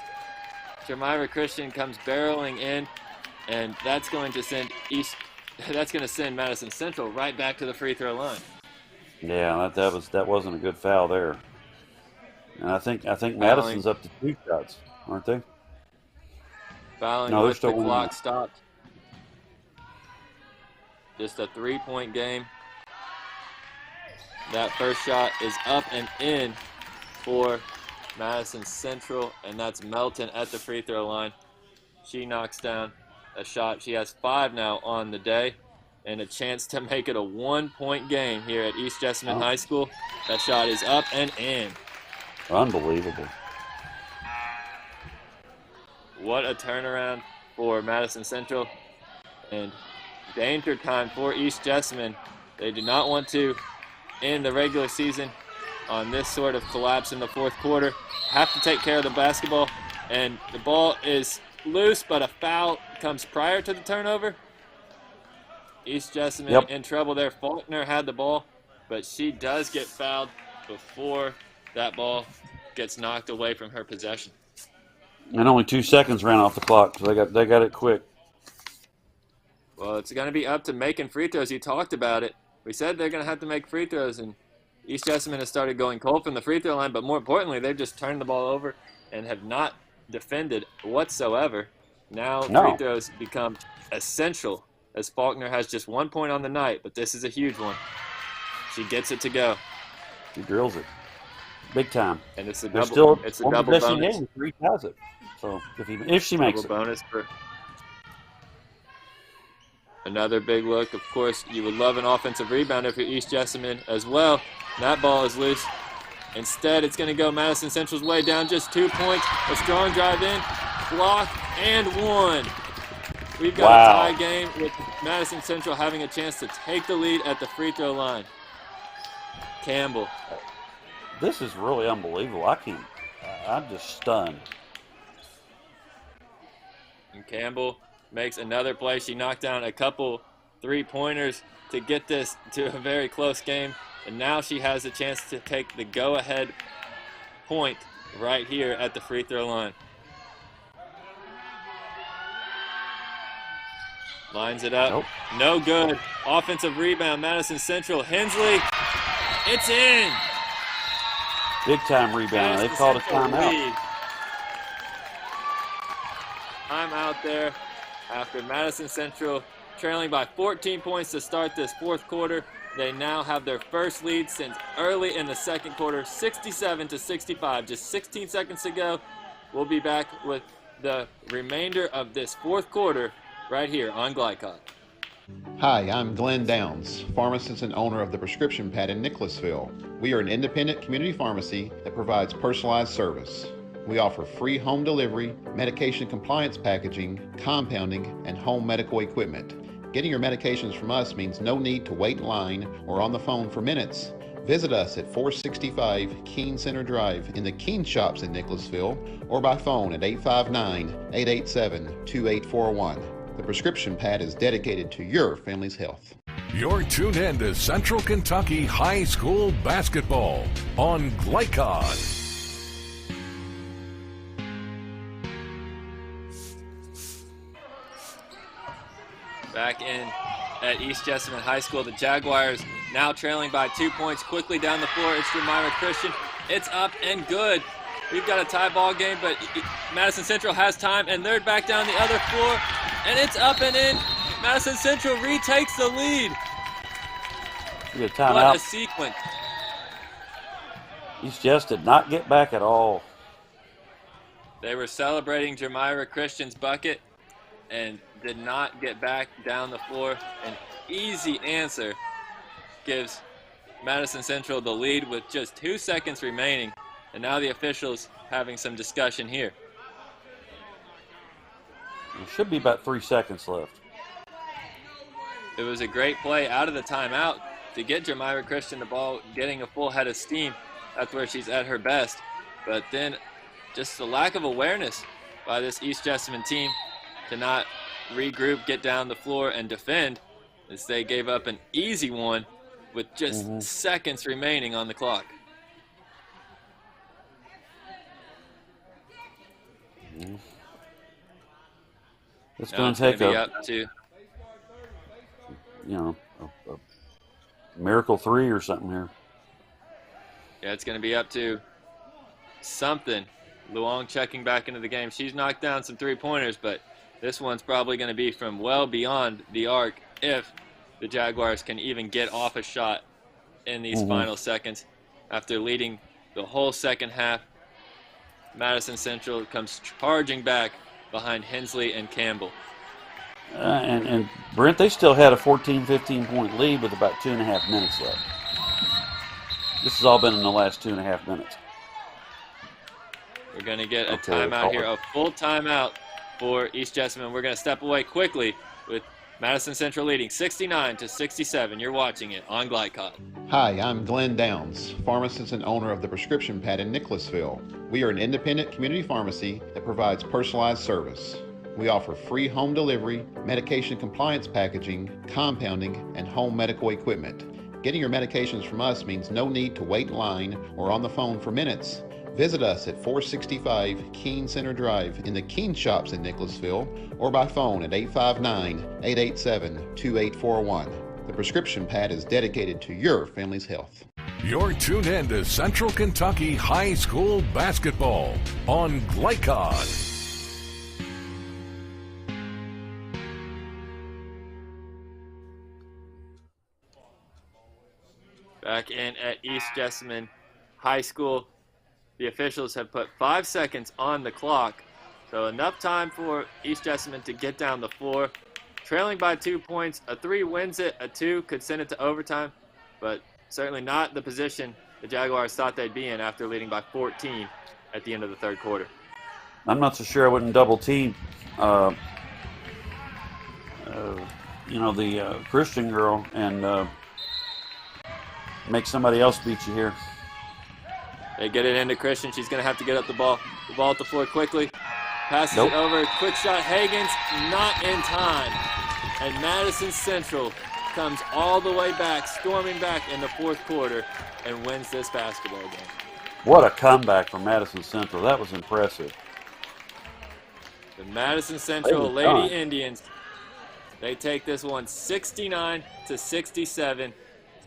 Jemira Christian comes barreling in, and that's going to send Madison Central right back to the free throw line. Yeah, that wasn't a good foul there. And I think Madison's up to 2 shots, aren't they? Fouling No, they're with still the winning. clock stopped. Just a 3-point game. That first shot is up and in for Madison Central, and that's Melton at the free throw line. She knocks down a shot. She has 5 now on the day, and a chance to make it a 1-point game here at East Jessamine High School. That shot is up and in. Unbelievable. What a turnaround for Madison Central, and danger time for East Jessamine. They do not want to end the regular season on this sort of collapse in the fourth quarter. Have to take care of the basketball, and the ball is loose, but a foul comes prior to the turnover. East Jessamine in trouble there. Faulkner had the ball, but she does get fouled before that ball gets knocked away from her possession. And only 2 seconds ran off the clock, so they got it quick. Well, it's going to be up to making free throws. You talked about it. We said they're going to have to make free throws, and East Jessamine has started going cold from the free throw line, but more importantly, they've just turned the ball over and have not defended whatsoever. Now free throws become essential, as Faulkner has just 1 point on the night, but this is a huge one. She gets it to go. She drills it. Big time. And it's a They're double, still it's a one of double the best in the bonus. game if Reed has it. So if she makes Double it. bonus for another big look. Of course, you would love an offensive rebounder for East Jessamine as well. That ball is loose. Instead, it's going to go Madison Central's way, down just 2 points. A strong drive in, block, and one. We've got a tie game with Madison Central having a chance to take the lead at the free throw line. Campbell. This is really unbelievable. I'm just stunned. And Campbell makes another play. She knocked down a couple 3-pointers to get this to a very close game. And now she has a chance to take the go-ahead point right here at the free throw line. Lines it up. No good. Offensive rebound, Madison Central. Hensley. It's in. Big time rebound. They called a timeout. I'm out there after Madison Central trailing by 14 points to start this fourth quarter. They now have their first lead since early in the second quarter, 67-65. Just 16 seconds to go. We'll be back with the remainder of this fourth quarter right here on Glycod. Hi, I'm Glenn Downs, pharmacist and owner of the Prescription Pad in Nicholasville. We are an independent community pharmacy that provides personalized service. We offer free home delivery, medication compliance packaging, compounding, and home medical equipment. Getting your medications from us means no need to wait in line or on the phone for minutes. Visit us at 465 Keene Center Drive in the Keene Shops in Nicholasville or by phone at 859-887-2841. The Prescription Pad is dedicated to your family's health. You're tuned in to Central Kentucky High School Basketball on Glycod. Back in at East Jessamine High School, the Jaguars now trailing by 2 points quickly down the floor. It's Jemira Christian. It's up and good. We've got a tie ball game, but Madison Central has time, and they're back down the other floor, and it's up and in. Madison Central retakes the lead. What a sequence. East Jess did not get back at all. They were celebrating Jemira Christian's bucket and did not get back down the floor. An easy answer gives Madison Central the lead with just 2 seconds remaining. And now the officials having some discussion here. There should be about 3 seconds left. It was a great play out of the timeout to get Jemira Christian the ball, getting a full head of steam. That's where she's at her best. But then just a lack of awareness by this East Jessamine team to not regroup, get down the floor, and defend, as they gave up an easy one with just seconds remaining on the clock. It's going to take be up to, a miracle 3 or something here. Yeah, it's going to be up to something. Luong checking back into the game. She's knocked down some three-pointers, but this one's probably going to be from well beyond the arc if the Jaguars can even get off a shot in these final seconds. After leading the whole second half, Madison Central comes charging back behind Hensley and Campbell. And Brent, they still had a 14, 15-point lead with about 2.5 minutes left. This has all been in the last 2.5 minutes. We're going to get a timeout here, a full timeout for East Jessamine. We're going to step away quickly with Madison Central leading 69-67. You're watching it on Glycod. Hi, I'm Glenn Downs, pharmacist and owner of the Prescription Pad in Nicholasville. We are an independent community pharmacy that provides personalized service. We offer free home delivery, medication compliance packaging, compounding, and home medical equipment. Getting your medications from us means no need to wait in line or on the phone for minutes. Visit us at 465 Keene Center Drive in the Keene Shops in Nicholasville or by phone at 859-887-2841. The Prescription Pad is dedicated to your family's health. You're tuned in to Central Kentucky High School Basketball on Glycod. Back in at East Jessamine High School, the officials have put 5 seconds on the clock, so enough time for East Jessamine to get down the floor. Trailing by 2 points, a 3 wins it, a 2 could send it to overtime, but certainly not the position the Jaguars thought they'd be in after leading by 14 at the end of the third quarter. I'm not so sure I wouldn't double team, the Christian girl and make somebody else beat you here. They get it into Christian. She's going to have to get up the ball at the floor quickly. Passes it over. Quick shot. Hagens not in time. And Madison Central comes all the way back, storming back in the fourth quarter, and wins this basketball game. What a comeback from Madison Central. That was impressive. The Madison Central Lady Indians, they take this one 69-67,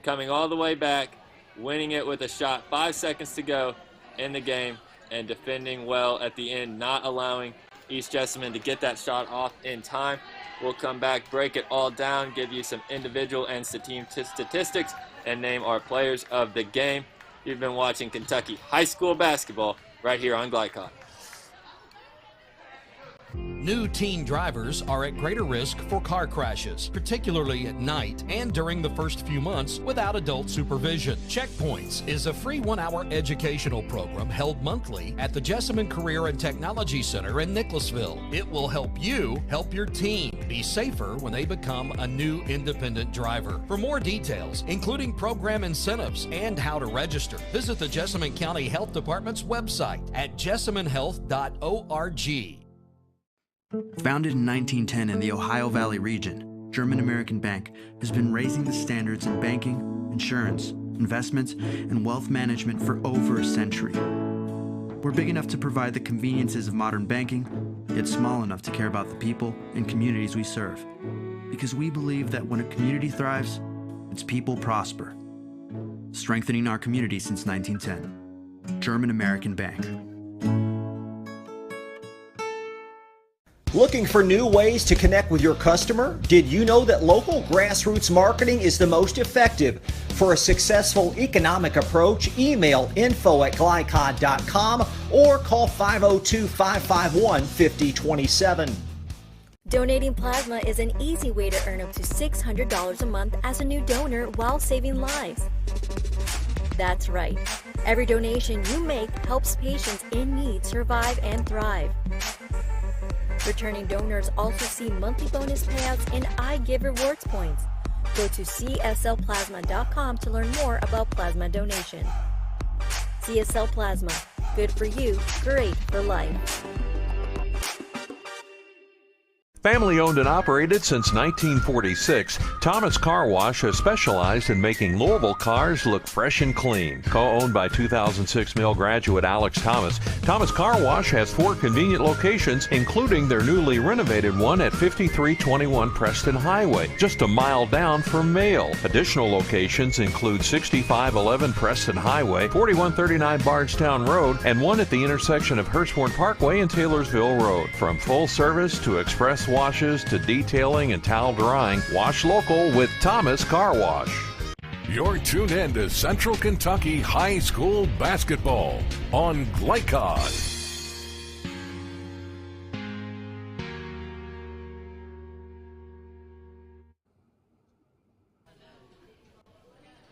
coming all the way back, winning it with a shot, 5 seconds to go in the game, and defending well at the end, not allowing East Jessamine to get that shot off in time. We'll come back, break it all down, give you some individual and team statistics, and name our players of the game. You've been watching Kentucky High School Basketball right here on Glycod. New teen drivers are at greater risk for car crashes, particularly at night and during the first few months without adult supervision. Checkpoints is a free 1-hour educational program held monthly at the Jessamine Career and Technology Center in Nicholasville. It will help you help your teen be safer when they become a new independent driver. For more details, including program incentives and how to register, visit the Jessamine County Health Department's website at jessaminehealth.org. Founded in 1910 in the Ohio Valley region, German American Bank has been raising the standards in banking, insurance, investments, and wealth management for over a century. We're big enough to provide the conveniences of modern banking, yet small enough to care about the people and communities we serve. Because we believe that when a community thrives, its people prosper. Strengthening our community since 1910. German American Bank. Looking for new ways to connect with your customer? Did you know that local grassroots marketing is the most effective? For a successful economic approach, email info@glycod.com or call 502-551-5027. Donating plasma is an easy way to earn up to $600 a month as a new donor while saving lives. That's right. Every donation you make helps patients in need survive and thrive. Returning donors also see monthly bonus payouts and I Give Rewards points. Go to cslplasma.com to learn more about plasma donation. CSL Plasma. Good for you, great for life. Family owned and operated since 1946, Thomas Car Wash has specialized in making Louisville cars look fresh and clean. Co-owned by 2006 Mill graduate Alex Thomas, Thomas Car Wash has 4 convenient locations, including their newly renovated one at 5321 Preston Highway, just a mile down from Mail. Additional locations include 6511 Preston Highway, 4139 Bardstown Road, and one at the intersection of Hurstbourne Parkway and Taylorsville Road. From full service to express washes to detailing and towel drying, wash local with Thomas Car Wash. You're tuned in to Central Kentucky High School Basketball on Glycod.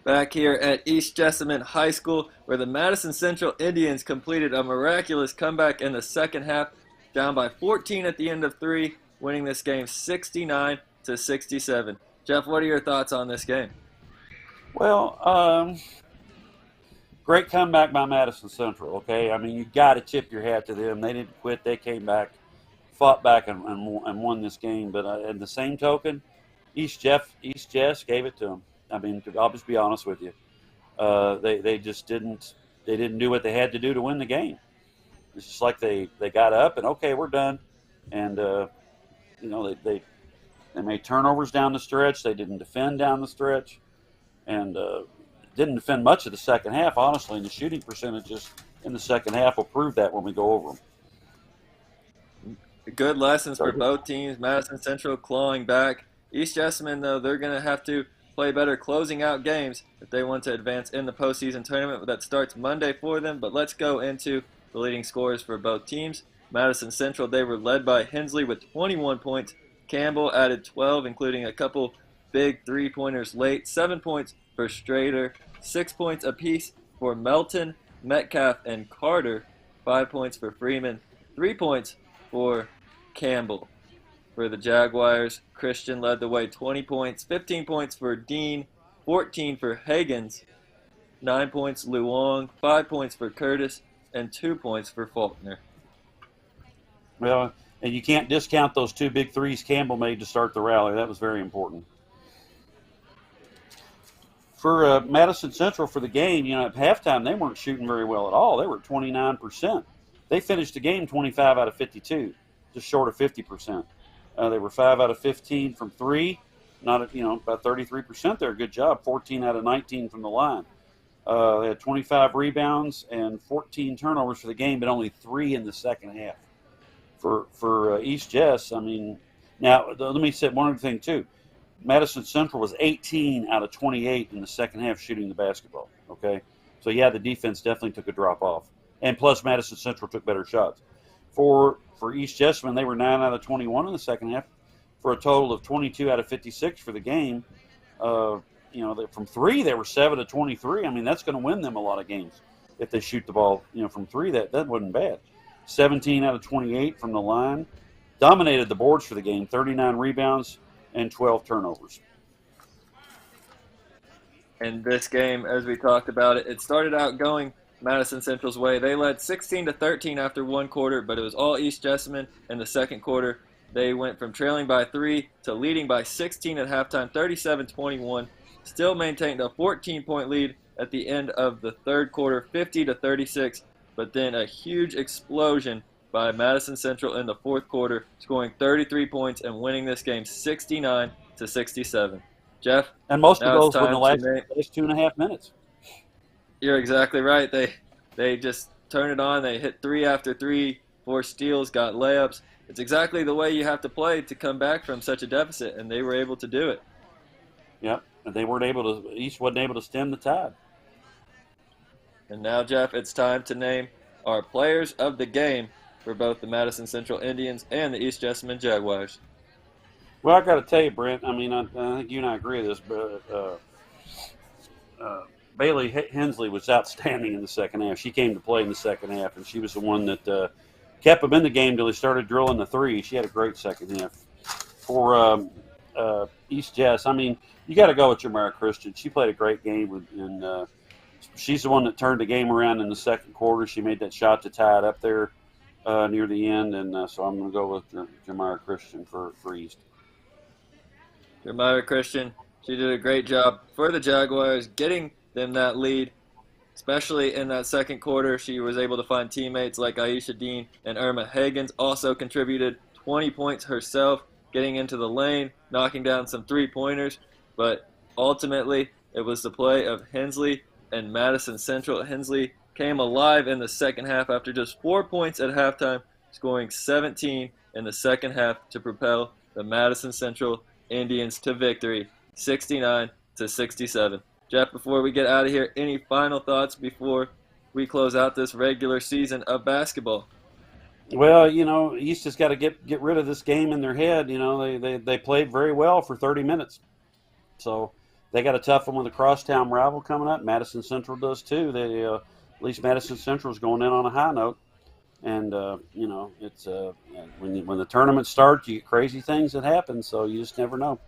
Back here at East Jessamine High School, where the Madison Central Indians completed a miraculous comeback in the second half, down by 14 at the end of 3, winning this game 69-67. Jeff, what are your thoughts on this game? Well, great comeback by Madison Central, okay? I mean, you got to tip your hat to them. They didn't quit. They came back, fought back, and won this game. But at the same token, East Jess gave it to them. I mean, I'll just be honest with you. They just didn't do what they had to do to win the game. It's just like they got up and, okay, we're done. And, they made turnovers down the stretch. They didn't defend down the stretch. And didn't defend much of the second half, honestly. And the shooting percentages in the second half will prove that when we go over them. Good lessons for both teams. Madison Central clawing back. East Jessamine, though, they're going to have to play better closing out games if they want to advance in the postseason tournament. That starts Monday for them. But let's go into the leading scorers for both teams. Madison Central, they were led by Hensley with 21 points. Campbell added 12, including a couple big three-pointers late. 7 points for Strader. 6 points apiece for Melton, Metcalf, and Carter. 5 points for Freeman. 3 points for Campbell. For the Jaguars, Christian led the way, 20 points. 15 points for Dean. 14 for Higgins. 9 points Luong. 5 points for Curtis. And 2 points for Faulkner. Well, and you can't discount those 2 big threes Campbell made to start the rally. That was very important. For Madison Central for the game, at halftime, they weren't shooting very well at all. They were at 29%. They finished the game 25 out of 52, just short of 50%. They were 5 out of 15 from 3, about 33% there. Good job. 14 out of 19 from the line. They had 25 rebounds and 14 turnovers for the game, but only 3 in the second half. For East Jess, I mean, now let me say one other thing too. Madison Central was 18 out of 28 in the second half shooting the basketball. Okay, so yeah, the defense definitely took a drop off, and plus Madison Central took better shots. For East Jessamine, they were 9 out of 21 in the second half, for a total of 22 out of 56 for the game. From 3 they were 7 to 23. I mean, that's going to win them a lot of games if they shoot the ball. From 3 that wasn't bad. 17 out of 28 from the line. Dominated the boards for the game, 39 rebounds and 12 turnovers. And this game, as we talked about it started out going Madison Central's way. They led 16-13 after one quarter, but it was all East Jessamine in the second quarter. They went from trailing by 3 to leading by 16 at halftime, 37-21. Still maintained a 14-point lead at the end of the third quarter, 50-36. But then a huge explosion by Madison Central in the fourth quarter, scoring 33 points and winning this game 69-67. Jeff? And most of those were in the last 2.5 minutes. You're exactly right. They just turned it on. They hit 3 after 3, 4 steals, got layups. It's exactly the way you have to play to come back from such a deficit, and they were able to do it. Yep, and they weren't able to. East wasn't able to stem the tide. And now, Jeff, it's time to name our players of the game for both the Madison Central Indians and the East Jessamine Jaguars. Well, I got to tell you, Brent, I mean, I think you and I agree with this, but Bailey Hensley was outstanding in the second half. She came to play in the second half, and she was the one that kept them in the game until they started drilling the three. She had a great second half. For East Jess, I mean, you got to go with Jamara Christian. She played a great game, and she's the one that turned the game around in the second quarter. She made that shot to tie it up there. near the end, and so I'm going to go with Jamira Christian for East. Jamira Christian, she did a great job for the Jaguars, getting them that lead, especially in that second quarter. She was able to find teammates like Aisha Dean and Irma Higgins, also contributed 20 points herself, getting into the lane, knocking down some three-pointers, but ultimately it was the play of Hensley and Madison Central. Hensley came alive in the second half after just 4 points at halftime, scoring 17 in the second half to propel the Madison Central Indians to victory, 69-67. Jeff, before we get out of here, any final thoughts before we close out this regular season of basketball? Well, East has got to get rid of this game in their head. They played very well for 30 minutes. So they got a tough one with a crosstown rival coming up. Madison Central does too. They at least Madison Central is going in on a high note. And, it's when the tournament starts, you get crazy things that happen, so you just never know.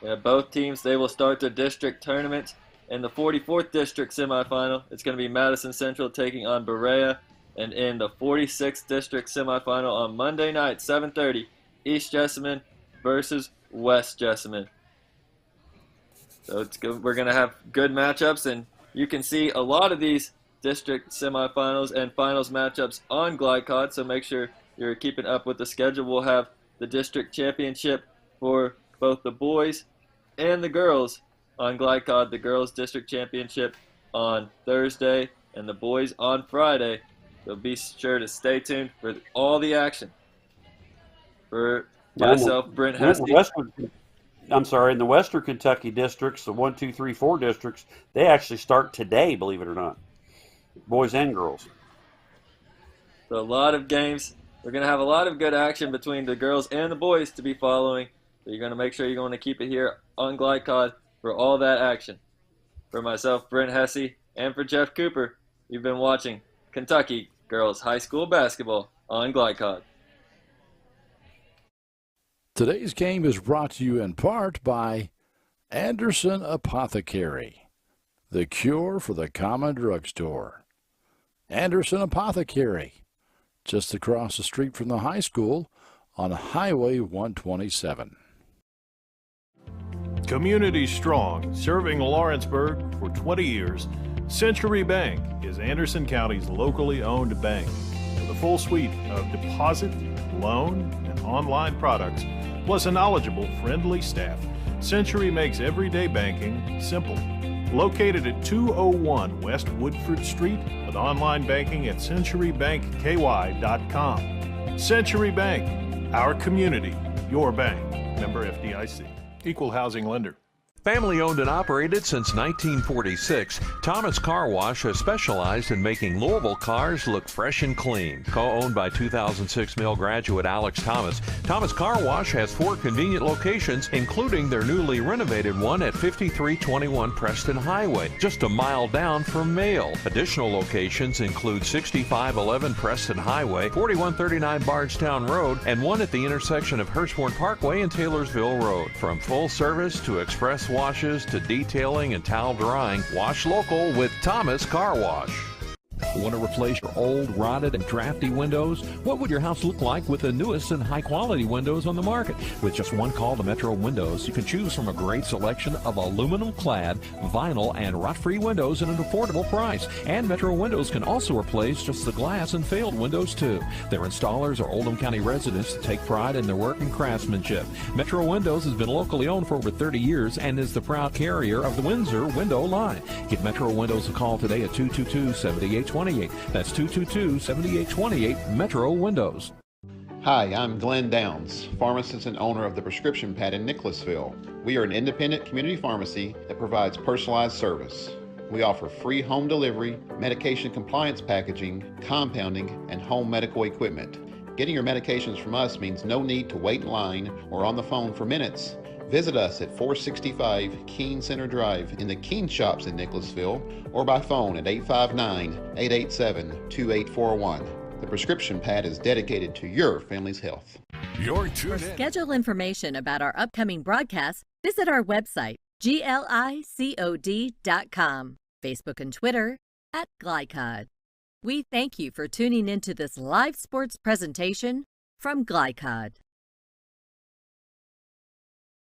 Yeah, both teams, they will start their district tournament in the 44th district semifinal. It's going to be Madison Central taking on Berea. And in the 46th district semifinal on Monday night, 7:30, East Jessamine versus West Jessamine. So it's good. We're going to have good matchups, and you can see a lot of these district semifinals and finals matchups on GlideCod, so make sure you're keeping up with the schedule. We'll have the district championship for both the boys and the girls on GlideCod. The girls district championship on Thursday and the boys on Friday. So be sure to stay tuned for all the action. For myself, Brent Hesse. In the Western Kentucky districts, the 1, 2, 3, 4 districts, they actually start today, believe it or not. Boys and girls. So a lot of games. We're going to have a lot of good action between the girls and the boys to be following. So you're going to make sure you're going to keep it here on GlideCod for all that action. For myself, Brent Hesse, and for Jeff Cooper, you've been watching Kentucky Girls High School Basketball on GlideCod. Today's game is brought to you in part by Anderson Apothecary, the cure for the common drugstore. Anderson Apothecary, just across the street from the high school on Highway 127. Community strong, serving Lawrenceburg for 20 years, Century Bank is Anderson County's locally owned bank. With a full suite of deposit, loan, and online products, plus a knowledgeable, friendly staff, Century makes everyday banking simple. Located at 201 West Woodford Street with online banking at centurybankky.com. Century Bank, our community, your bank. Member FDIC. Equal housing lender. Family owned and operated since 1946, Thomas Car Wash has specialized in making Louisville cars look fresh and clean. Co-owned by 2006 Mill graduate Alex Thomas, Thomas Car Wash has 4 convenient locations, including their newly renovated one at 5321 Preston Highway, just a mile down from Mail. Additional locations include 6511 Preston Highway, 4139 Bardstown Road, and one at the intersection of Hurstbourne Parkway and Taylorsville Road. From full service to express washes to detailing and towel drying, wash local with Thomas Car Wash. Want to replace your old, rotted, and drafty windows? What would your house look like with the newest and high-quality windows on the market? With just one call to Metro Windows, you can choose from a great selection of aluminum-clad, vinyl, and rot-free windows at an affordable price. And Metro Windows can also replace just the glass and failed windows, too. Their installers are Oldham County residents that take pride in their work and craftsmanship. Metro Windows has been locally owned for over 30 years and is the proud carrier of the Windsor window line. Give Metro Windows a call today at 222-7828. That's 222-7828, Metro Windows. Hi, I'm Glenn Downs, pharmacist and owner of the Prescription Pad in Nicholasville. We are an independent community pharmacy that provides personalized service. We offer free home delivery, medication compliance packaging, compounding, and home medical equipment. Getting your medications from us means no need to wait in line or on the phone for minutes. Visit us at 465 Keene Center Drive in the Keene Shops in Nicholasville or by phone at 859-887-2841. The Prescription Pad is dedicated to your family's health. For schedule information about our upcoming broadcasts, visit our website, glicod.com, Facebook and Twitter @GlideCod. We thank you for tuning into this live sports presentation from Glycod.